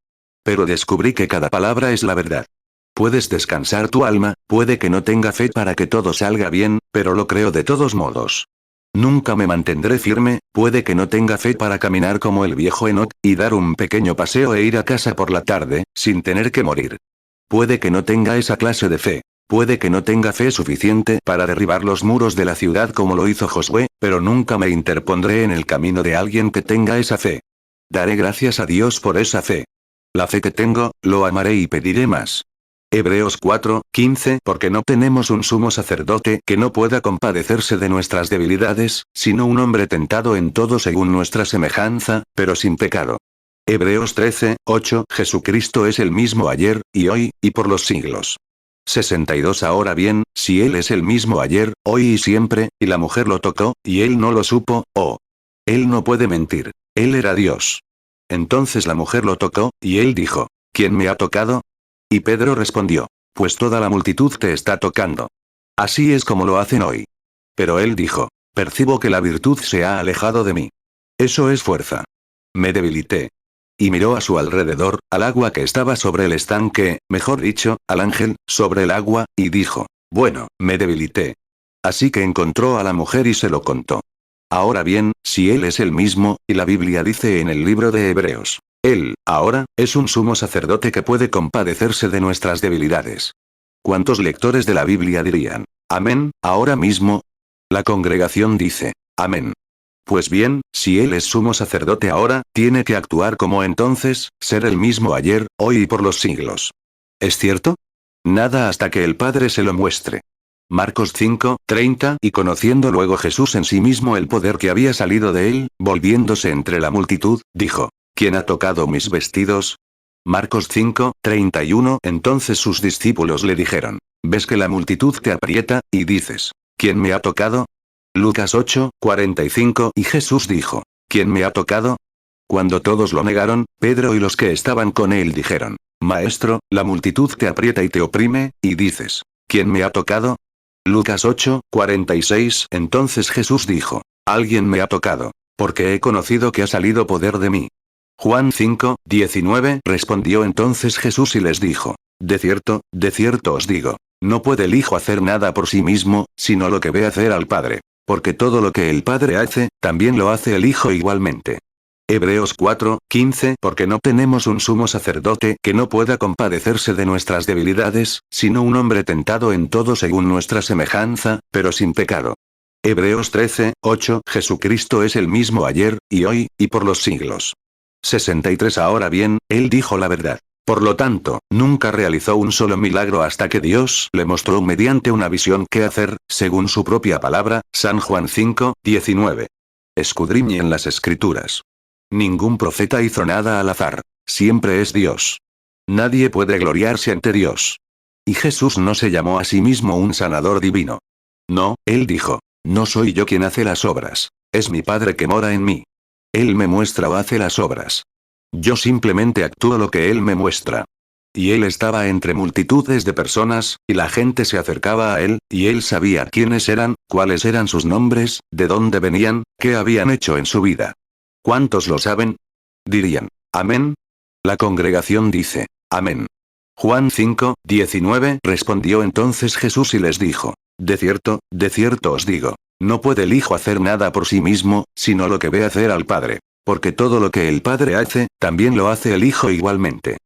Pero descubrí que cada palabra es la verdad. Puedes descansar tu alma, puede que no tenga fe para que todo salga bien, pero lo creo de todos modos. Nunca me mantendré firme, puede que no tenga fe para caminar como el viejo Enoch, y dar un pequeño paseo e ir a casa por la tarde, sin tener que morir. Puede que no tenga esa clase de fe. Puede que no tenga fe suficiente para derribar los muros de la ciudad como lo hizo Josué, pero nunca me interpondré en el camino de alguien que tenga esa fe. Daré gracias a Dios por esa fe. La fe que tengo, lo amaré y pediré más. Hebreos 4:15 Porque no tenemos un sumo sacerdote que no pueda compadecerse de nuestras debilidades, sino un hombre tentado en todo según nuestra semejanza, pero sin pecado. Hebreos 13:8 Jesucristo es el mismo ayer, y hoy, y por los siglos. 62 Ahora bien, si Él es el mismo ayer, hoy y siempre, y la mujer lo tocó, y Él no lo supo, Él no puede mentir. Él era Dios. Entonces la mujer lo tocó, y Él dijo, ¿quién me ha tocado? Y Pedro respondió, pues toda la multitud te está tocando. Así es como lo hacen hoy. Pero Él dijo, percibo que la virtud se ha alejado de mí. Eso es fuerza. Me debilité. Y miró a su alrededor, al agua que estaba sobre el estanque, mejor dicho, al ángel, sobre el agua, y dijo, bueno, me debilité. Así que encontró a la mujer y se lo contó. Ahora bien, si Él es el mismo, y la Biblia dice en el libro de Hebreos, Él, ahora, es un sumo sacerdote que puede compadecerse de nuestras debilidades. ¿Cuántos lectores de la Biblia dirían, amén, ahora mismo? La congregación dice, amén. Pues bien, si Él es sumo sacerdote ahora, tiene que actuar como entonces, ser el mismo ayer, hoy y por los siglos. ¿Es cierto? Nada hasta que el Padre se lo muestre. Marcos 5:30 Y conociendo luego Jesús en sí mismo el poder que había salido de él, volviéndose entre la multitud, dijo, ¿quién ha tocado mis vestidos? Marcos 5:31 Entonces sus discípulos le dijeron, ¿ves que la multitud te aprieta, y dices, ¿quién me ha tocado? Lucas 8:45 Y Jesús dijo, ¿quién me ha tocado? Cuando todos lo negaron, Pedro y los que estaban con él dijeron, Maestro, la multitud te aprieta y te oprime, y dices, ¿quién me ha tocado? Lucas 8:46 Entonces Jesús dijo, alguien me ha tocado, porque he conocido que ha salido poder de mí. Juan 5:19 Respondió entonces Jesús y les dijo, de cierto os digo, no puede el Hijo hacer nada por sí mismo, sino lo que ve hacer al Padre. Porque todo lo que el Padre hace, también lo hace el Hijo igualmente. Hebreos 4:15 Porque no tenemos un sumo sacerdote que no pueda compadecerse de nuestras debilidades, sino un hombre tentado en todo según nuestra semejanza, pero sin pecado. Hebreos 13:8 Jesucristo es el mismo ayer, y hoy, y por los siglos. 63 Ahora bien, Él dijo la verdad. Por lo tanto, nunca realizó un solo milagro hasta que Dios le mostró mediante una visión qué hacer, según su propia palabra, San Juan 5:19. Escudriñen las Escrituras. Ningún profeta hizo nada al azar. Siempre es Dios. Nadie puede gloriarse ante Dios. Y Jesús no se llamó a sí mismo un sanador divino. No, Él dijo, no soy yo quien hace las obras. Es mi Padre que mora en mí. Él me muestra o hace las obras. Yo simplemente actúo lo que Él me muestra. Y Él estaba entre multitudes de personas, y la gente se acercaba a Él, y Él sabía quiénes eran, cuáles eran sus nombres, de dónde venían, qué habían hecho en su vida. ¿Cuántos lo saben? Dirían, amén. La congregación dice, amén. Juan 5:19 Respondió entonces Jesús y les dijo, de cierto os digo, no puede el Hijo hacer nada por sí mismo, sino lo que ve hacer al Padre. Porque todo lo que el Padre hace, también lo hace el Hijo igualmente.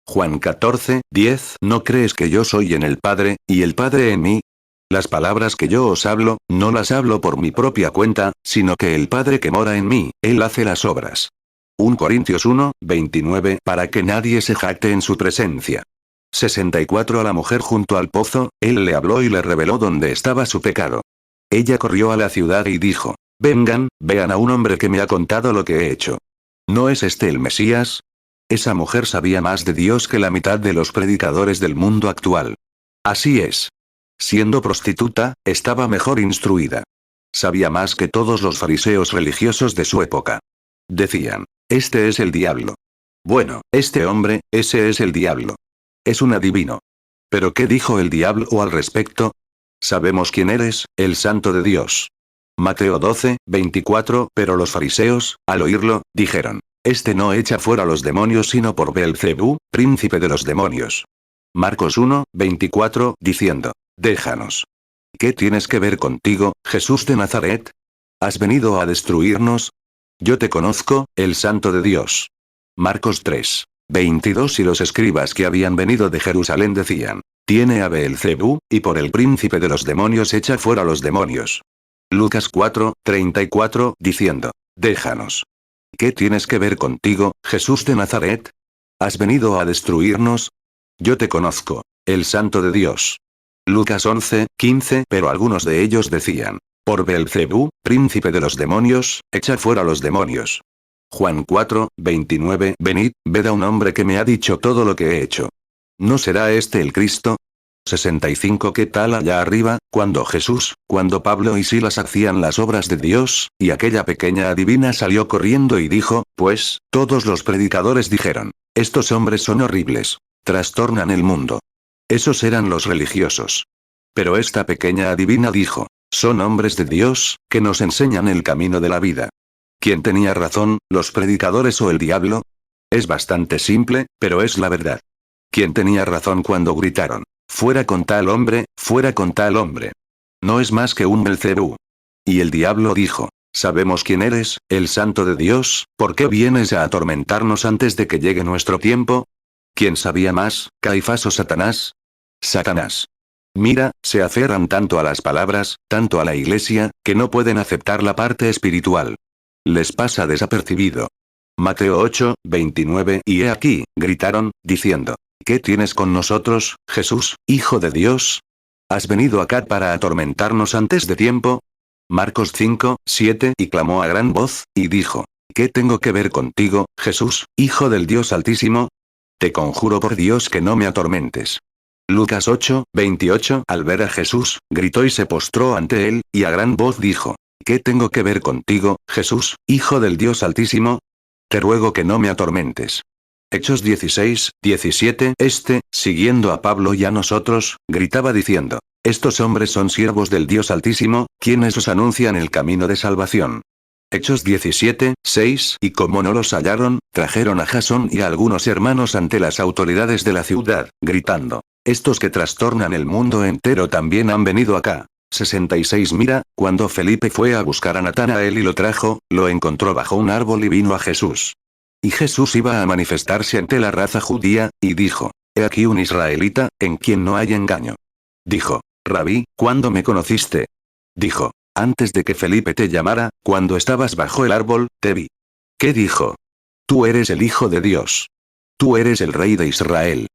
Juan 14:10 ¿No crees que yo soy en el Padre, y el Padre en mí? Las palabras que yo os hablo, no las hablo por mi propia cuenta, sino que el Padre que mora en mí, Él hace las obras. 1 Corintios 1:29 Para que nadie se jacte en su presencia. 64 A la mujer junto al pozo, Él le habló y le reveló dónde estaba su pecado. Ella corrió a la ciudad y dijo, vengan, vean a un hombre que me ha contado lo que he hecho. ¿No es este el Mesías? Esa mujer sabía más de Dios que la mitad de los predicadores del mundo actual. Así es. Siendo prostituta, estaba mejor instruida. Sabía más que todos los fariseos religiosos de su época. Decían, este es el diablo. Bueno, este hombre, ese es el diablo. Es un adivino. ¿Pero qué dijo el diablo al respecto? Sabemos quién eres, el Santo de Dios. Mateo 12, 24. Pero los fariseos, al oírlo, dijeron: Este no echa fuera los demonios sino por Beelzebú, príncipe de los demonios. Marcos 1, 24, diciendo: Déjanos. ¿Qué tienes que ver contigo, Jesús de Nazaret? ¿Has venido a destruirnos? Yo te conozco, el Santo de Dios. Marcos 3, 22. Y los escribas que habían venido de Jerusalén decían: Tiene a Beelzebú, y por el príncipe de los demonios echa fuera los demonios. Lucas 4, 34, diciendo: Déjanos. ¿Qué tienes que ver contigo, Jesús de Nazaret? ¿Has venido a destruirnos? Yo te conozco, el Santo de Dios. Lucas 11, 15. Pero algunos de ellos decían: Por Beelzebú, príncipe de los demonios, echa fuera los demonios. Juan 4, 29. Venid, ved a un hombre que me ha dicho todo lo que he hecho. ¿No será este el Cristo? 65. ¿Qué tal allá arriba, cuando Pablo y Silas hacían las obras de Dios, y aquella pequeña adivina salió corriendo y dijo, pues, todos los predicadores dijeron: Estos hombres son horribles. Trastornan el mundo. Esos eran los religiosos. Pero esta pequeña adivina dijo: Son hombres de Dios, que nos enseñan el camino de la vida. ¿Quién tenía razón, los predicadores o el diablo? Es bastante simple, pero es la verdad. ¿Quién tenía razón cuando gritaron: Fuera con tal hombre, fuera con tal hombre? No es más que un Beelzebú. Y el diablo dijo: Sabemos quién eres, el Santo de Dios, ¿por qué vienes a atormentarnos antes de que llegue nuestro tiempo? ¿Quién sabía más, Caifás o Satanás? Satanás. Mira, se aferran tanto a las palabras, tanto a la iglesia, que no pueden aceptar la parte espiritual. Les pasa desapercibido. Mateo 8, 29. Y he aquí, gritaron, diciendo: ¿Qué tienes con nosotros, Jesús, Hijo de Dios? ¿Has venido acá para atormentarnos antes de tiempo? Marcos 5, 7. Y clamó a gran voz, y dijo: ¿Qué tengo que ver contigo, Jesús, Hijo del Dios Altísimo? Te conjuro por Dios que no me atormentes. Lucas 8, 28. Al ver a Jesús, gritó y se postró ante él, y a gran voz dijo: ¿Qué tengo que ver contigo, Jesús, Hijo del Dios Altísimo? Te ruego que no me atormentes. Hechos 16, 17. Siguiendo a Pablo y a nosotros, gritaba diciendo: Estos hombres son siervos del Dios Altísimo, quienes os anuncian el camino de salvación. Hechos 17, 6. Y como no los hallaron, trajeron a Jasón y a algunos hermanos ante las autoridades de la ciudad, gritando: Estos que trastornan el mundo entero también han venido acá. 66. Mira, cuando Felipe fue a buscar a Natanael y lo trajo, lo encontró bajo un árbol y vino a Jesús. Y Jesús iba a manifestarse ante la raza judía, y dijo: He aquí un israelita, en quien no hay engaño. Dijo: Rabí, ¿cuándo me conociste? Dijo: Antes de que Felipe te llamara, cuando estabas bajo el árbol, te vi. ¿Qué dijo? Tú eres el Hijo de Dios. Tú eres el Rey de Israel.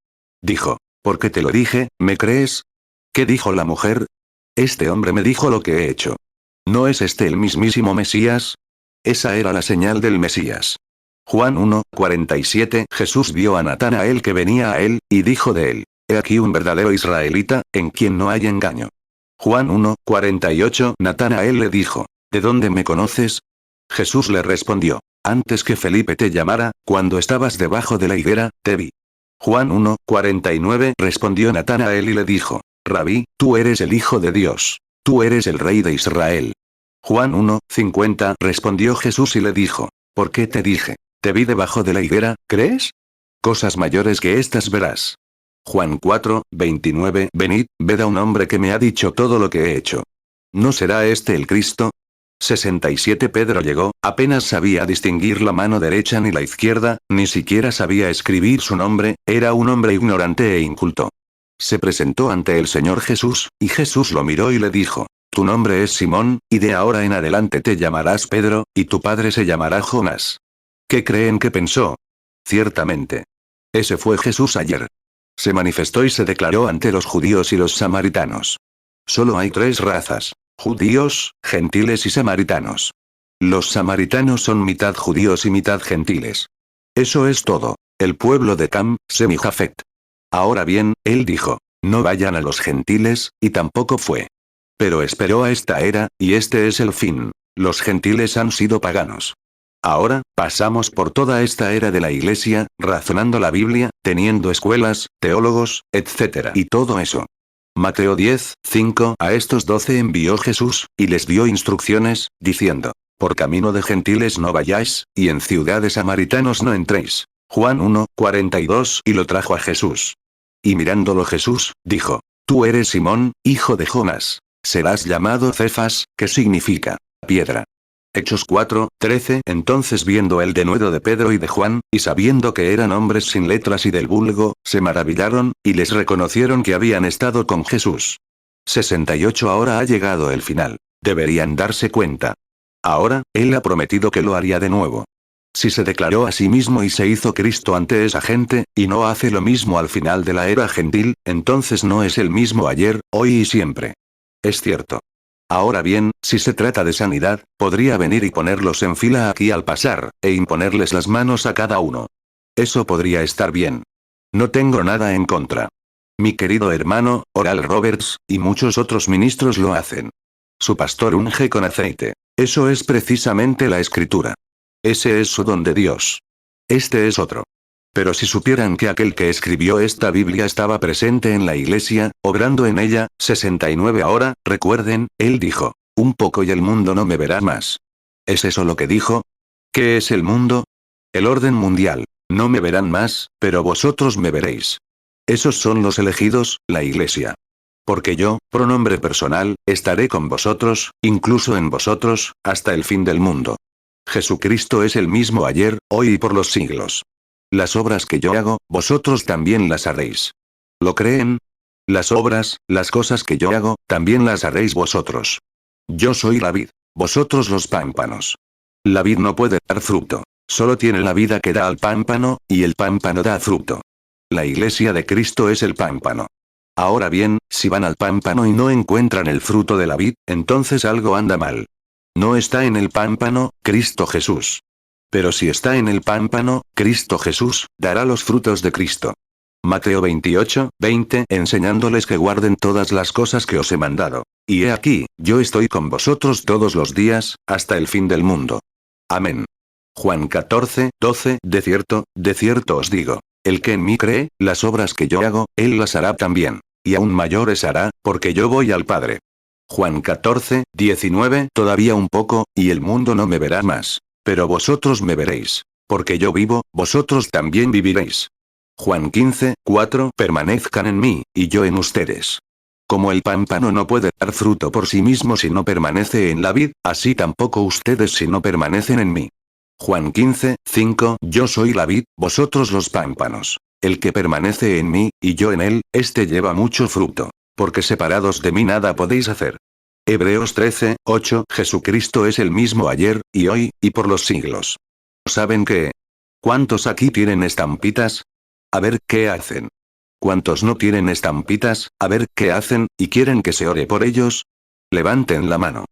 Dijo: Porque te lo dije, ¿me crees? ¿Qué dijo la mujer? Este hombre me dijo lo que he hecho. ¿No es este el mismísimo Mesías? Esa era la señal del Mesías. Juan 1, 47. Jesús vio a Natanael que venía a él, y dijo de él: He aquí un verdadero israelita, en quien no hay engaño. Juan 1, 48. Natanael le dijo: ¿De dónde me conoces? Jesús le respondió: Antes que Felipe te llamara, cuando estabas debajo de la higuera, te vi. Juan 1, 49. Respondió Natanael y le dijo: Rabí, tú eres el Hijo de Dios. Tú eres el Rey de Israel. Juan 1, 50. Respondió Jesús y le dijo: ¿Por qué te dije: Te vi debajo de la higuera, crees? Cosas mayores que estas verás. Juan 4, 29. Venid, ved a un hombre que me ha dicho todo lo que he hecho. ¿No será este el Cristo? 67. Pedro llegó, apenas sabía distinguir la mano derecha ni la izquierda, ni siquiera sabía escribir su nombre, era un hombre ignorante e inculto. Se presentó ante el Señor Jesús, y Jesús lo miró y le dijo: Tu nombre es Simón, y de ahora en adelante te llamarás Pedro, y tu padre se llamará Jonás. ¿Qué creen que pensó? Ciertamente. Ese fue Jesús ayer. Se manifestó y se declaró ante los judíos y los samaritanos. Solo hay tres razas: judíos, gentiles y samaritanos. Los samaritanos son mitad judíos y mitad gentiles. Eso es todo. El pueblo de Cam, Sem y Jafet. Ahora bien, él dijo: No vayan a los gentiles, y tampoco fue. Pero esperó a esta era, y este es el fin. Los gentiles han sido paganos. Ahora, pasamos por toda esta era de la iglesia, razonando la Biblia, teniendo escuelas, teólogos, etc. y todo eso. Mateo 10:5. A estos 12 envió Jesús, y les dio instrucciones, diciendo: por camino de gentiles no vayáis, y en ciudades samaritanos no entréis. Juan 1:42. Y lo trajo a Jesús. Y mirándolo Jesús, dijo: tú eres Simón, hijo de Jonás. Serás llamado Cefas, que significa piedra. Hechos 4:13. Entonces viendo el denuedo de Pedro y de Juan, y sabiendo que eran hombres sin letras y del vulgo, se maravillaron, y les reconocieron que habían estado con Jesús. 68. Ahora ha llegado el final. Deberían darse cuenta. Ahora, Él ha prometido que lo haría de nuevo. Si se declaró a sí mismo y se hizo Cristo ante esa gente, y no hace lo mismo al final de la era gentil, entonces no es el mismo ayer, hoy y siempre. Es cierto. Ahora bien, si se trata de sanidad, podría venir y ponerlos en fila aquí al pasar, e imponerles las manos a cada uno. Eso podría estar bien. No tengo nada en contra. Mi querido hermano, Oral Roberts, y muchos otros ministros lo hacen. Su pastor unge con aceite. Eso es precisamente la escritura. Ese es su don de Dios. Este es otro. Pero si supieran que aquel que escribió esta Biblia estaba presente en la iglesia, obrando en ella, 69. Ahora, recuerden, él dijo: un poco y el mundo no me verá más. ¿Es eso lo que dijo? ¿Qué es el mundo? El orden mundial. No me verán más, pero vosotros me veréis. Esos son los elegidos, la iglesia. Porque yo, pronombre personal, estaré con vosotros, incluso en vosotros, hasta el fin del mundo. Jesucristo es el mismo ayer, hoy y por los siglos. Las obras que yo hago, vosotros también las haréis. ¿Lo creen? Las obras, las cosas que yo hago, también las haréis vosotros. Yo soy la vid, vosotros los pámpanos. La vid no puede dar fruto, solo tiene la vida que da al pámpano, y el pámpano da fruto. La iglesia de Cristo es el pámpano. Ahora bien, si van al pámpano y no encuentran el fruto de la vid, entonces algo anda mal. No está en el pámpano, Cristo Jesús. Pero si está en el pámpano, Cristo Jesús, dará los frutos de Cristo. Mateo 28:20. Enseñándoles que guarden todas las cosas que os he mandado. Y he aquí, yo estoy con vosotros todos los días, hasta el fin del mundo. Amén. Juan 14:12. De cierto os digo, el que en mí cree, las obras que yo hago, él las hará también. Y aún mayores hará, porque yo voy al Padre. Juan 14:19. Todavía un poco, y el mundo no me verá más. Pero vosotros me veréis. Porque yo vivo, vosotros también viviréis. Juan 15:4. Permanezcan en mí, y yo en ustedes. Como el pámpano no puede dar fruto por sí mismo si no permanece en la vid, así tampoco ustedes si no permanecen en mí. Juan 15:5. Yo soy la vid, vosotros los pámpanos. El que permanece en mí, y yo en él, éste lleva mucho fruto. Porque separados de mí nada podéis hacer. Hebreos 13:8. Jesucristo es el mismo ayer, y hoy, y por los siglos. ¿Saben qué? ¿Cuántos aquí tienen estampitas? A ver qué hacen. ¿Cuántos no tienen estampitas? A ver qué hacen, y quieren que se ore por ellos. Levanten la mano.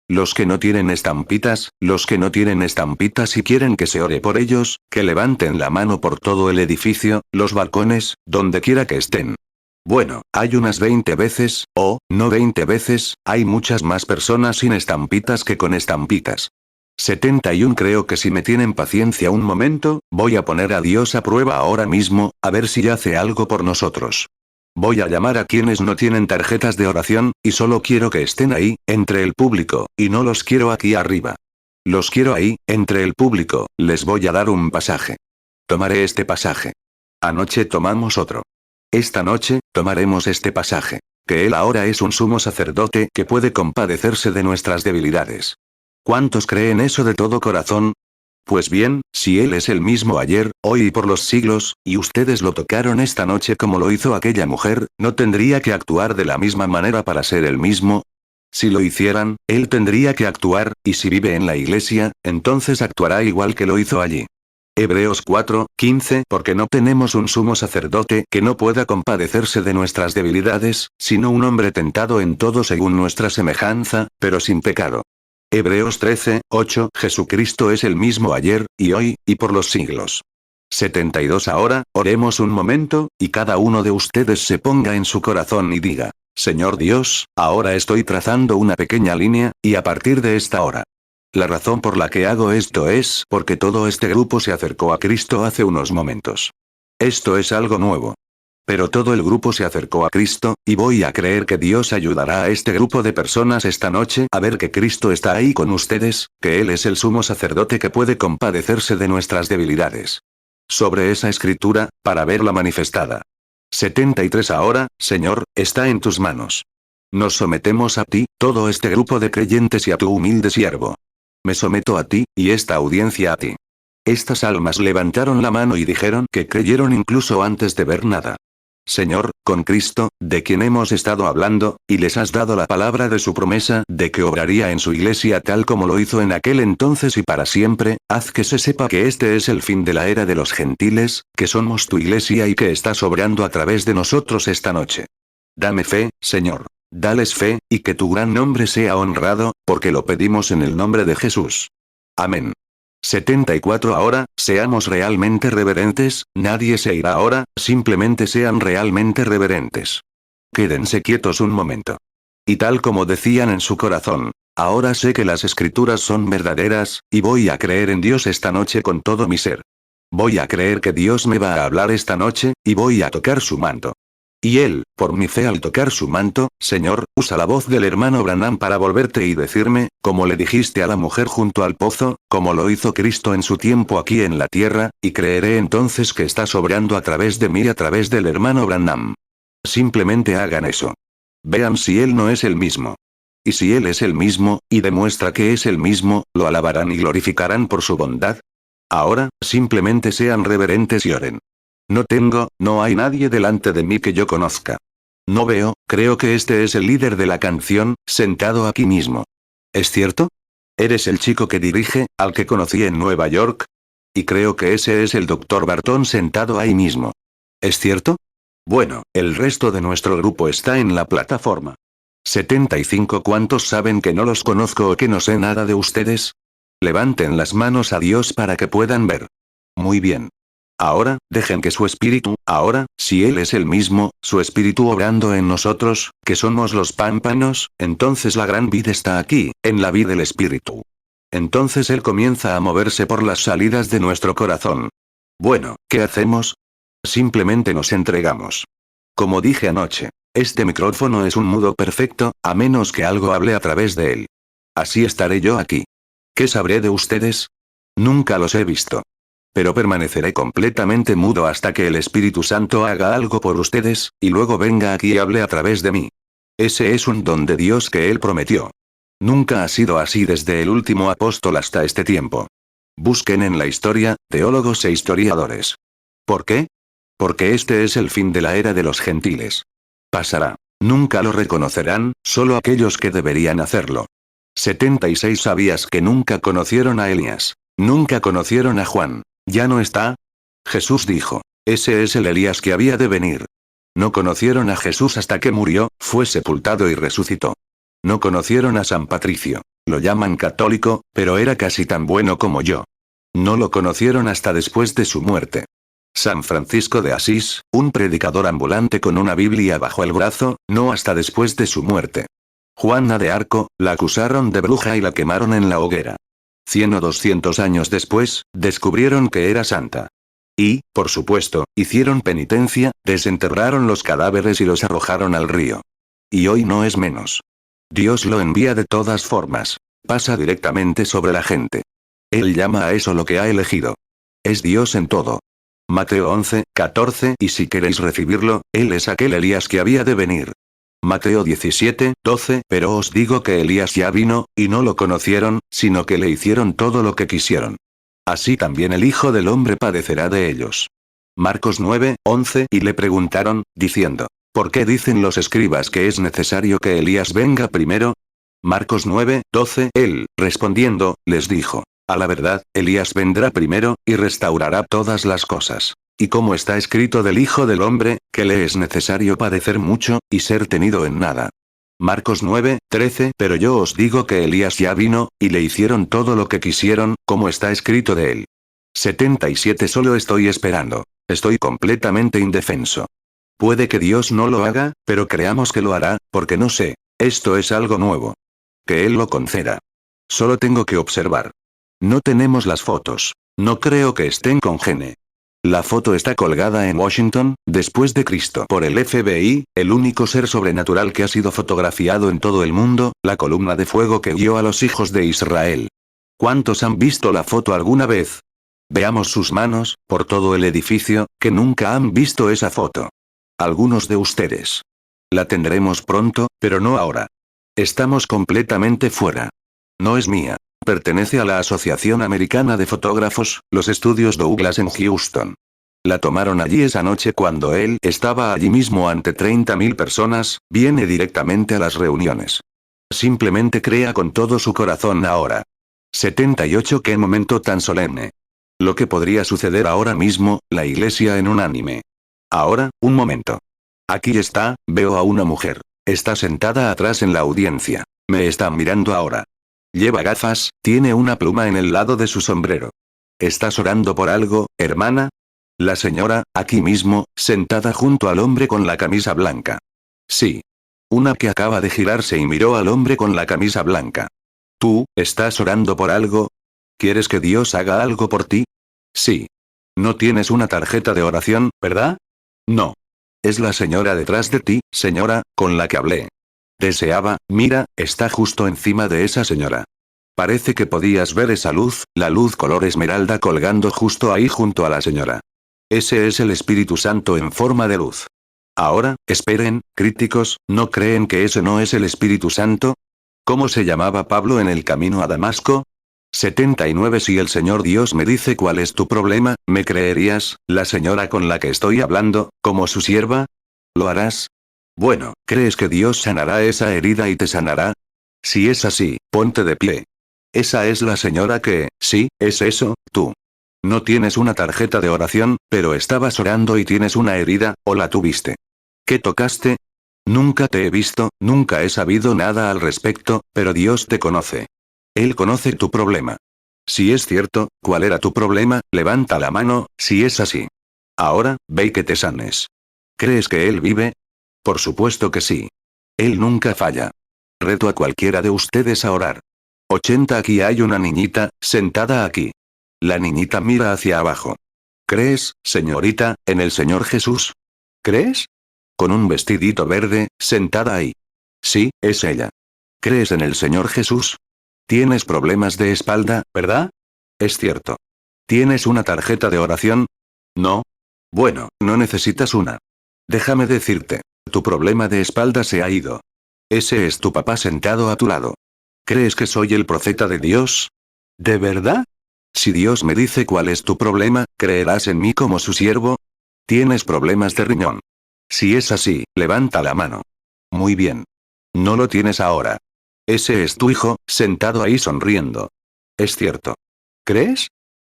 Los que no tienen estampitas, los que no tienen estampitas y quieren que se ore por ellos, que levanten la mano por todo el edificio, los balcones, donde quiera que estén. Bueno, hay unas 20 veces, o, no 20 veces, hay muchas más personas sin estampitas que con estampitas. 71. Creo que si me tienen paciencia un momento, voy a poner a Dios a prueba ahora mismo, a ver si hace algo por nosotros. Voy a llamar a quienes no tienen tarjetas de oración, y solo quiero que estén ahí, entre el público, y no los quiero aquí arriba. Los quiero ahí, entre el público, les voy a dar un pasaje. Tomaré este pasaje. Anoche tomamos otro. Esta noche, tomaremos este pasaje. Que Él ahora es un sumo sacerdote que puede compadecerse de nuestras debilidades. ¿Cuántos creen eso de todo corazón? Pues bien, si Él es el mismo ayer, hoy y por los siglos, y ustedes lo tocaron esta noche como lo hizo aquella mujer, ¿no tendría que actuar de la misma manera para ser el mismo? Si lo hicieran, Él tendría que actuar, y si vive en la iglesia, entonces actuará igual que lo hizo allí. Hebreos 4:15. Porque no tenemos un sumo sacerdote que no pueda compadecerse de nuestras debilidades, sino un hombre tentado en todo según nuestra semejanza, pero sin pecado. Hebreos 13:8. Jesucristo es el mismo ayer, y hoy, y por los siglos. 72. Ahora, oremos un momento, y cada uno de ustedes se ponga en su corazón y diga: Señor Dios, ahora estoy trazando una pequeña línea, y a partir de esta hora. La razón por la que hago esto es porque todo este grupo se acercó a Cristo hace unos momentos. Esto es algo nuevo. Pero todo el grupo se acercó a Cristo, y voy a creer que Dios ayudará a este grupo de personas esta noche a ver que Cristo está ahí con ustedes, que Él es el sumo sacerdote que puede compadecerse de nuestras debilidades. Sobre esa escritura, para verla manifestada. 73 Ahora, Señor, está en tus manos. Nos sometemos a ti, todo este grupo de creyentes y a tu humilde siervo. Me someto a ti, y esta audiencia a ti. Estas almas levantaron la mano y dijeron que creyeron incluso antes de ver nada. Señor, con Cristo, de quien hemos estado hablando, y les has dado la palabra de su promesa de que obraría en su iglesia tal como lo hizo en aquel entonces y para siempre, haz que se sepa que este es el fin de la era de los gentiles, que somos tu iglesia y que estás obrando a través de nosotros esta noche. Dame fe, Señor. Dales fe, y que tu gran nombre sea honrado, porque lo pedimos en el nombre de Jesús. Amén. 74 Ahora, seamos realmente reverentes, nadie se irá ahora, simplemente sean realmente reverentes. Quédense quietos un momento. Y tal como decían en su corazón, ahora sé que las escrituras son verdaderas, y voy a creer en Dios esta noche con todo mi ser. Voy a creer que Dios me va a hablar esta noche, y voy a tocar su manto. Y él, por mi fe al tocar su manto, Señor, usa la voz del hermano Branham para volverte y decirme, como le dijiste a la mujer junto al pozo, como lo hizo Cristo en su tiempo aquí en la tierra, y creeré entonces que estás obrando a través de mí y a través del hermano Branham. Simplemente hagan eso. Vean si él no es el mismo. Y si él es el mismo, y demuestra que es el mismo, lo alabarán y glorificarán por su bondad. Ahora, simplemente sean reverentes y oren. No hay nadie delante de mí que yo conozca. No veo, creo que este es el líder de la canción, sentado aquí mismo. ¿Es cierto? ¿Eres el chico que dirige, al que conocí en Nueva York? Y creo que ese es el Dr. Barton sentado ahí mismo. ¿Es cierto? Bueno, el resto de nuestro grupo está en la plataforma. 75 ¿Cuántos saben que no los conozco o que no sé nada de ustedes? Levanten las manos a Dios para que puedan ver. Muy bien. Ahora, dejen que su espíritu, ahora, si Él es el mismo, su espíritu obrando en nosotros, que somos los pámpanos, entonces la gran vida está aquí, en la vida del espíritu. Entonces Él comienza a moverse por las salidas de nuestro corazón. Bueno, ¿qué hacemos? Simplemente nos entregamos. Como dije anoche, este micrófono es un mudo perfecto, a menos que algo hable a través de él. Así estaré yo aquí. ¿Qué sabré de ustedes? Nunca los he visto. Pero permaneceré completamente mudo hasta que el Espíritu Santo haga algo por ustedes, y luego venga aquí y hable a través de mí. Ese es un don de Dios que Él prometió. Nunca ha sido así desde el último apóstol hasta este tiempo. Busquen en la historia, teólogos e historiadores. ¿Por qué? Porque este es el fin de la era de los gentiles. Pasará. Nunca lo reconocerán, solo aquellos que deberían hacerlo. 76 ¿Sabías que nunca conocieron a Elías? Nunca conocieron a Juan. ¿Ya no está? Jesús dijo, ese es el Elías que había de venir. No conocieron a Jesús hasta que murió, fue sepultado y resucitó. No conocieron a San Patricio. Lo llaman católico, pero era casi tan bueno como yo. No lo conocieron hasta después de su muerte. San Francisco de Asís, un predicador ambulante con una Biblia bajo el brazo, no hasta después de su muerte. Juana de Arco, la acusaron de bruja y la quemaron en la hoguera. 100 o 200 años después, descubrieron que era santa. Y, por supuesto, hicieron penitencia, desenterraron los cadáveres y los arrojaron al río. Y hoy no es menos. Dios lo envía de todas formas. Pasa directamente sobre la gente. Él llama a eso lo que ha elegido. Es Dios en todo. Mateo 11, 14 Y si queréis recibirlo, Él es aquel Elías que había de venir. Mateo 17, 12 Pero os digo que Elías ya vino, y no lo conocieron, sino que le hicieron todo lo que quisieron. Así también el Hijo del Hombre padecerá de ellos. Marcos 9, 11 Y le preguntaron, diciendo, ¿por qué dicen los escribas que es necesario que Elías venga primero? Marcos 9, 12 Él, respondiendo, les dijo, a la verdad, Elías vendrá primero, y restaurará todas las cosas. Y como está escrito del Hijo del Hombre, que le es necesario padecer mucho, y ser tenido en nada. Marcos 9, 13 Pero yo os digo que Elías ya vino, y le hicieron todo lo que quisieron, como está escrito de él. 77 Solo estoy esperando. Estoy completamente indefenso. Puede que Dios no lo haga, pero creamos que lo hará, porque no sé. Esto es algo nuevo. Que Él lo conceda. Solo tengo que observar. No tenemos las fotos. No creo que estén con Gene. La foto está colgada en Washington, después de Cristo, por el FBI, el único ser sobrenatural que ha sido fotografiado en todo el mundo, la columna de fuego que guió a los hijos de Israel. ¿Cuántos han visto la foto alguna vez? Veamos sus manos, por todo el edificio, que nunca han visto esa foto. Algunos de ustedes. La tendremos pronto, pero no ahora. Estamos completamente fuera. No es mía. Pertenece a la Asociación Americana de Fotógrafos, los estudios Douglas en Houston. La tomaron allí esa noche cuando él estaba allí mismo ante 30.000 personas, viene directamente a las reuniones. Simplemente crea con todo su corazón ahora. 78. Qué momento tan solemne. Lo que podría suceder ahora mismo, la iglesia en un anime. Ahora, un momento. Aquí está, veo a una mujer. Está sentada atrás en la audiencia. Me está mirando ahora. Lleva gafas, tiene una pluma en el lado de su sombrero. ¿Estás orando por algo, hermana? La señora, aquí mismo, sentada junto al hombre con la camisa blanca. Sí. Una que acaba de girarse y miró al hombre con la camisa blanca. ¿Tú, estás orando por algo? ¿Quieres que Dios haga algo por ti? Sí. No tienes una tarjeta de oración, ¿verdad? No. Es la señora detrás de ti, señora, con la que hablé. Deseaba, mira, está justo encima de esa señora. Parece que podías ver esa luz, la luz color esmeralda colgando justo ahí junto a la señora. Ese es el Espíritu Santo en forma de luz. Ahora, esperen, críticos, ¿no creen que ese no es el Espíritu Santo? ¿Cómo se llamaba Pablo en el camino a Damasco? 79. Si el Señor Dios me dice cuál es tu problema, ¿me creerías, la señora con la que estoy hablando, como su sierva? ¿Lo harás? Bueno, ¿crees que Dios sanará esa herida y te sanará? Si es así, ponte de pie. Esa es la señora que, sí, es eso, tú. No tienes una tarjeta de oración, pero estabas orando y tienes una herida, o la tuviste. ¿Qué tocaste? Nunca te he visto, nunca he sabido nada al respecto, pero Dios te conoce. Él conoce tu problema. Si es cierto, ¿cuál era tu problema? Levanta la mano, si es así. Ahora, ve y que te sanes. ¿Crees que Él vive? Por supuesto que sí. Él nunca falla. Reto a cualquiera de ustedes a orar. 80. Aquí hay una niñita, sentada aquí. La niñita mira hacia abajo. ¿Crees, señorita, en el Señor Jesús? ¿Crees? Con un vestidito verde, sentada ahí. Sí, es ella. ¿Crees en el Señor Jesús? Tienes problemas de espalda, ¿verdad? Es cierto. ¿Tienes una tarjeta de oración? No. Bueno, no necesitas una. Déjame decirte, tu problema de espalda se ha ido. Ese es tu papá sentado a tu lado. ¿Crees que soy el profeta de Dios? ¿De verdad? Si Dios me dice cuál es tu problema, ¿creerás en mí como su siervo? Tienes problemas de riñón. Si es así, levanta la mano. Muy bien. No lo tienes ahora. Ese es tu hijo, sentado ahí sonriendo. Es cierto. ¿Crees?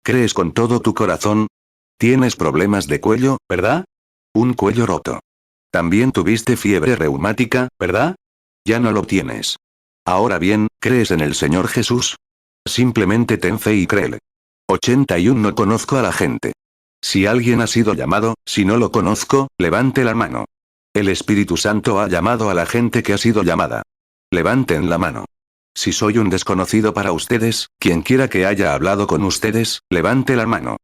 ¿Crees con todo tu corazón? Tienes problemas de cuello, ¿verdad? Un cuello roto. También tuviste fiebre reumática, ¿verdad? Ya no lo tienes. Ahora bien, ¿crees en el Señor Jesús? Simplemente ten fe y créele. 81. No conozco a la gente. Si alguien ha sido llamado, si no lo conozco, levante la mano. El Espíritu Santo ha llamado a la gente que ha sido llamada. Levanten la mano. Si soy un desconocido para ustedes, quien quiera que haya hablado con ustedes, levante la mano.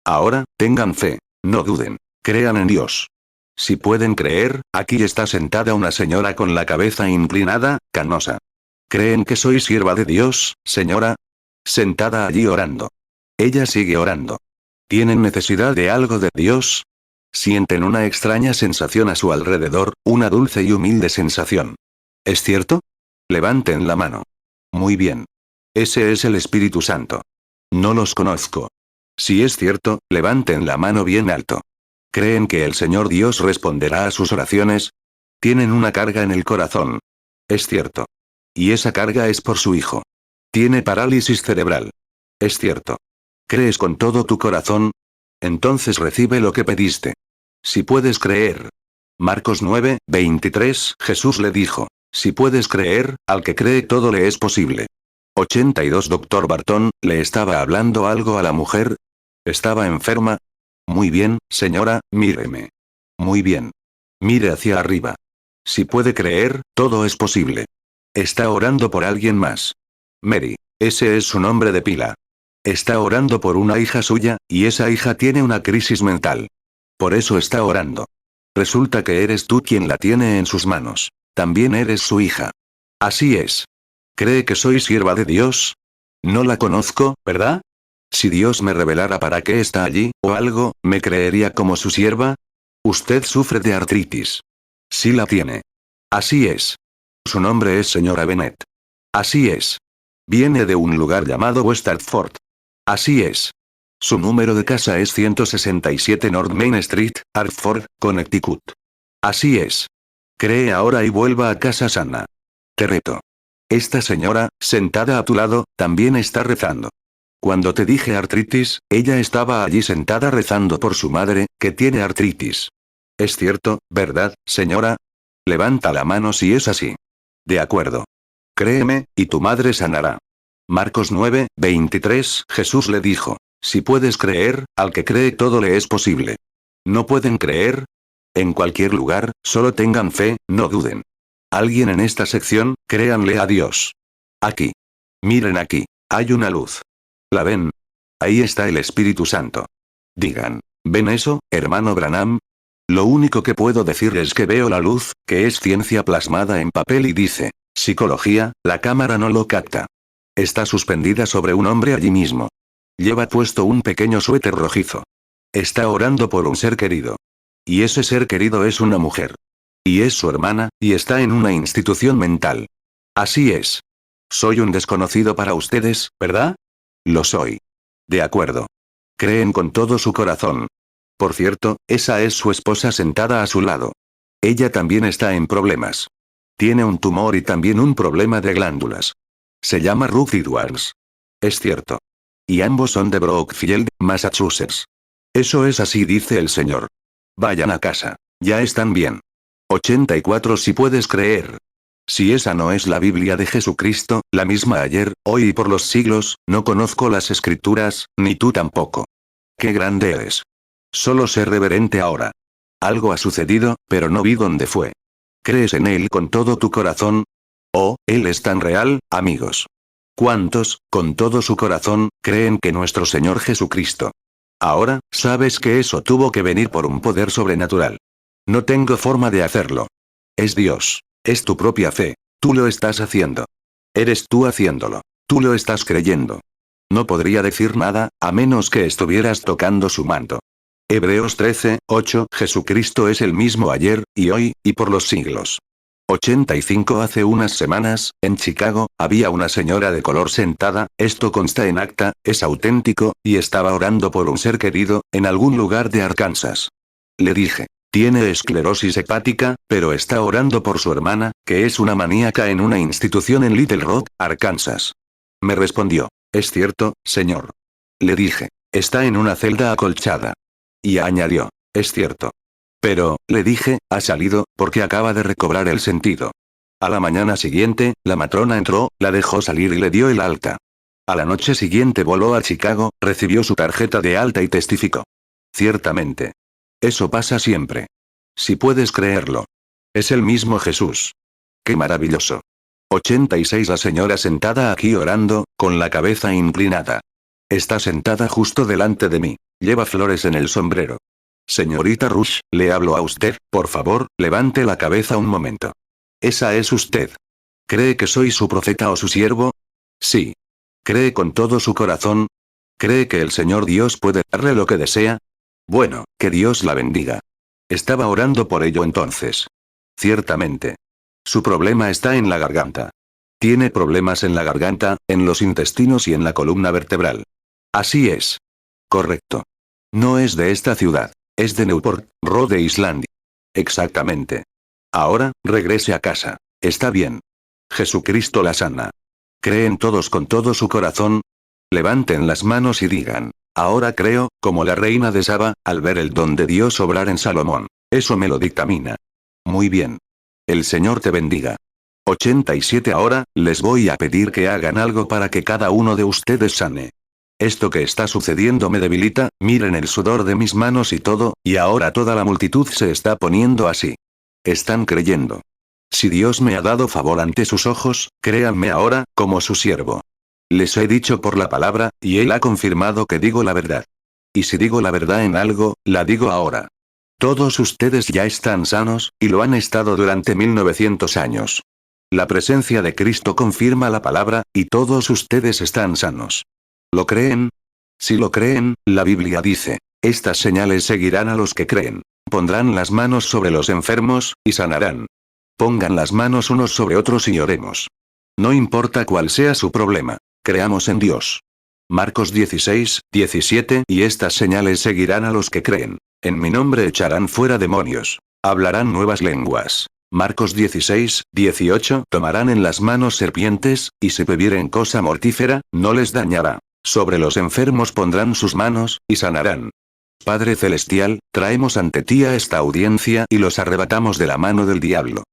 Ahora, tengan fe. No duden. Crean en Dios. Si pueden creer, aquí está sentada una señora con la cabeza inclinada, canosa. ¿Creen que soy sierva de Dios, señora? Sentada allí orando. Ella sigue orando. ¿Tienen necesidad de algo de Dios? Sienten una extraña sensación a su alrededor, una dulce y humilde sensación. ¿Es cierto? Levanten la mano. Muy bien. Ese es el Espíritu Santo. No los conozco. Si es cierto, levanten la mano bien alto. ¿Creen que el Señor Dios responderá a sus oraciones? Tienen una carga en el corazón. Es cierto. Y esa carga es por su hijo. Tiene parálisis cerebral. Es cierto. ¿Crees con todo tu corazón? Entonces recibe lo que pediste. Si puedes creer. Marcos 9, 23, Jesús le dijo, si puedes creer, al que cree todo le es posible. 82. Doctor Barton, ¿le estaba hablando algo a la mujer? ¿Estaba enferma? Muy bien, señora, míreme. Muy bien. Mire hacia arriba. Si puede creer, todo es posible. Está orando por alguien más. Mary. Ese es su nombre de pila. Está orando por una hija suya, y esa hija tiene una crisis mental. Por eso está orando. Resulta que eres tú quien la tiene en sus manos. También eres su hija. Así es. ¿Cree que soy sierva de Dios? No la conozco, ¿verdad? Si Dios me revelara para qué está allí, o algo, ¿me creería como su sierva? Usted sufre de artritis. Sí la tiene. Así es. Su nombre es señora Bennett. Así es. Viene de un lugar llamado West Hartford. Así es. Su número de casa es 167 North Main Street, Hartford, Connecticut. Así es. Cree ahora y vuelva a casa sana. Te reto. Esta señora, sentada a tu lado, también está rezando. Cuando te dije artritis, ella estaba allí sentada rezando por su madre, que tiene artritis. Es cierto, ¿verdad, señora? Levanta la mano si es así. De acuerdo. Créeme, y tu madre sanará. Marcos 9, 23, Jesús le dijo, si puedes creer, al que cree todo le es posible. ¿No pueden creer? En cualquier lugar, solo tengan fe, no duden. Alguien en esta sección, créanle a Dios. Aquí. Miren aquí, hay una luz. ¿La ven? Ahí está el Espíritu Santo. Digan, ¿ven eso, hermano Branham? Lo único que puedo decir es que veo la luz, que es ciencia plasmada en papel y dice, psicología, la cámara no lo capta. Está suspendida sobre un hombre allí mismo. Lleva puesto un pequeño suéter rojizo. Está orando por un ser querido. Y ese ser querido es una mujer. Y es su hermana, y está en una institución mental. Así es. Soy un desconocido para ustedes, ¿verdad? Lo soy. De acuerdo. Creen con todo su corazón. Por cierto, esa es su esposa sentada a su lado. Ella también está en problemas. Tiene un tumor y también un problema de glándulas. Se llama Ruth Edwards. Es cierto. Y ambos son de Brookfield, Massachusetts. Eso es así, dice el señor. Vayan a casa. Ya están bien. 84 si puedes creer. Si esa no es la Biblia de Jesucristo, la misma ayer, hoy y por los siglos, no conozco las escrituras, ni tú tampoco. Qué grande eres. Solo sé reverente ahora. Algo ha sucedido, pero no vi dónde fue. ¿Crees en él con todo tu corazón? Oh, él es tan real, amigos. ¿Cuántos, con todo su corazón, creen que nuestro Señor Jesucristo? Ahora, sabes que eso tuvo que venir por un poder sobrenatural. No tengo forma de hacerlo. Es Dios. Es tu propia fe. Tú lo estás haciendo. Eres tú haciéndolo. Tú lo estás creyendo. No podría decir nada, a menos que estuvieras tocando su manto. Hebreos 13, 8, Jesucristo es el mismo ayer, y hoy, y por los siglos. 85 Hace unas semanas, en Chicago, había una señora de color sentada, esto consta en acta, es auténtico, y estaba orando por un ser querido, en algún lugar de Arkansas. Le dije, tiene esclerosis hepática, pero está orando por su hermana, que es una maníaca en una institución en Little Rock, Arkansas. Me respondió, es cierto, señor. Le dije, está en una celda acolchada. Y añadió, es cierto. Pero, le dije, ha salido, porque acaba de recobrar el sentido. A la mañana siguiente, la matrona entró, la dejó salir y le dio el alta. A la noche siguiente voló a Chicago, recibió su tarjeta de alta y testificó. Ciertamente. Eso pasa siempre. Si puedes creerlo. Es el mismo Jesús. Qué maravilloso. 86 La señora sentada aquí orando, con la cabeza inclinada. Está sentada justo delante de mí. Lleva flores en el sombrero. Señorita Rush, le hablo a usted, por favor, levante la cabeza un momento. Esa es usted. ¿Cree que soy su profeta o su siervo? Sí. ¿Cree con todo su corazón? ¿Cree que el Señor Dios puede darle lo que desea? Bueno, que Dios la bendiga. Estaba orando por ello entonces. Ciertamente. Su problema está en la garganta. Tiene problemas en la garganta, en los intestinos y en la columna vertebral. Así es. Correcto. No es de esta ciudad. Es de Newport, Rhode Island. Exactamente. Ahora, regrese a casa. Está bien. Jesucristo la sana. ¿Creen todos con todo su corazón? Levanten las manos y digan, ahora creo, como la reina de Saba, al ver el don de Dios obrar en Salomón. Eso me lo dictamina. Muy bien. El Señor te bendiga. 87 Ahora, les voy a pedir que hagan algo para que cada uno de ustedes sane. Esto que está sucediendo me debilita, miren el sudor de mis manos y todo, y ahora toda la multitud se está poniendo así. Están creyendo. Si Dios me ha dado favor ante sus ojos, créanme ahora, como su siervo. Les he dicho por la palabra, y él ha confirmado que digo la verdad. Y si digo la verdad en algo, la digo ahora. Todos ustedes ya están sanos, y lo han estado durante 1900 años. La presencia de Cristo confirma la palabra, y todos ustedes están sanos. ¿Lo creen? Si lo creen, la Biblia dice, estas señales seguirán a los que creen. Pondrán las manos sobre los enfermos, y sanarán. Pongan las manos unos sobre otros y oremos. No importa cuál sea su problema. Creamos en Dios. Marcos 16, 17 y estas señales seguirán a los que creen. En mi nombre echarán fuera demonios. Hablarán nuevas lenguas. Marcos 16, 18 tomarán en las manos serpientes, y si bebieren cosa mortífera, no les dañará. Sobre los enfermos pondrán sus manos, y sanarán. Padre Celestial, traemos ante ti a esta audiencia y los arrebatamos de la mano del diablo.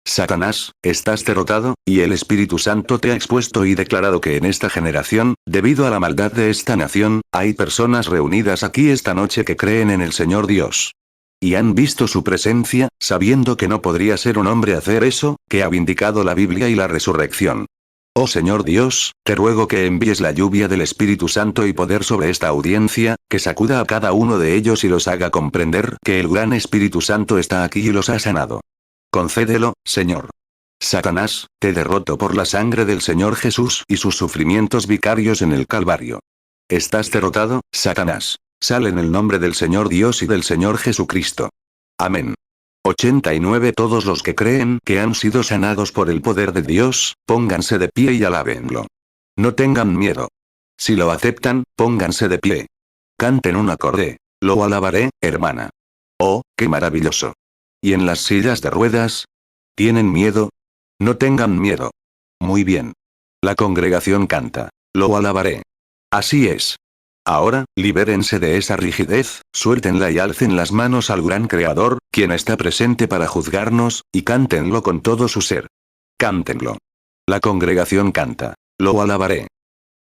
Satanás, estás derrotado, y el Espíritu Santo te ha expuesto y declarado que en esta generación, debido a la maldad de esta nación, hay personas reunidas aquí esta noche que creen en el Señor Dios. Y han visto su presencia, sabiendo que no podría ser un hombre hacer eso, que ha vindicado la Biblia y la resurrección. Oh Señor Dios, te ruego que envíes la lluvia del Espíritu Santo y poder sobre esta audiencia, que sacuda a cada uno de ellos y los haga comprender que el gran Espíritu Santo está aquí y los ha sanado. Concédelo, Señor. Satanás, te derroto por la sangre del Señor Jesús y sus sufrimientos vicarios en el Calvario. Estás derrotado, Satanás. Sal en el nombre del Señor Dios y del Señor Jesucristo. Amén. 89 Todos los que creen que han sido sanados por el poder de Dios, pónganse de pie y alábenlo. No tengan miedo. Si lo aceptan, pónganse de pie. Canten un acorde. Lo alabaré, hermana. Oh, qué maravilloso. ¿Y en las sillas de ruedas? ¿Tienen miedo? No tengan miedo. Muy bien. La congregación canta. Lo alabaré. Así es. Ahora, libérense de esa rigidez, suéltenla y alcen las manos al gran Creador, quien está presente para juzgarnos, y cántenlo con todo su ser. Cántenlo. La congregación canta. Lo alabaré.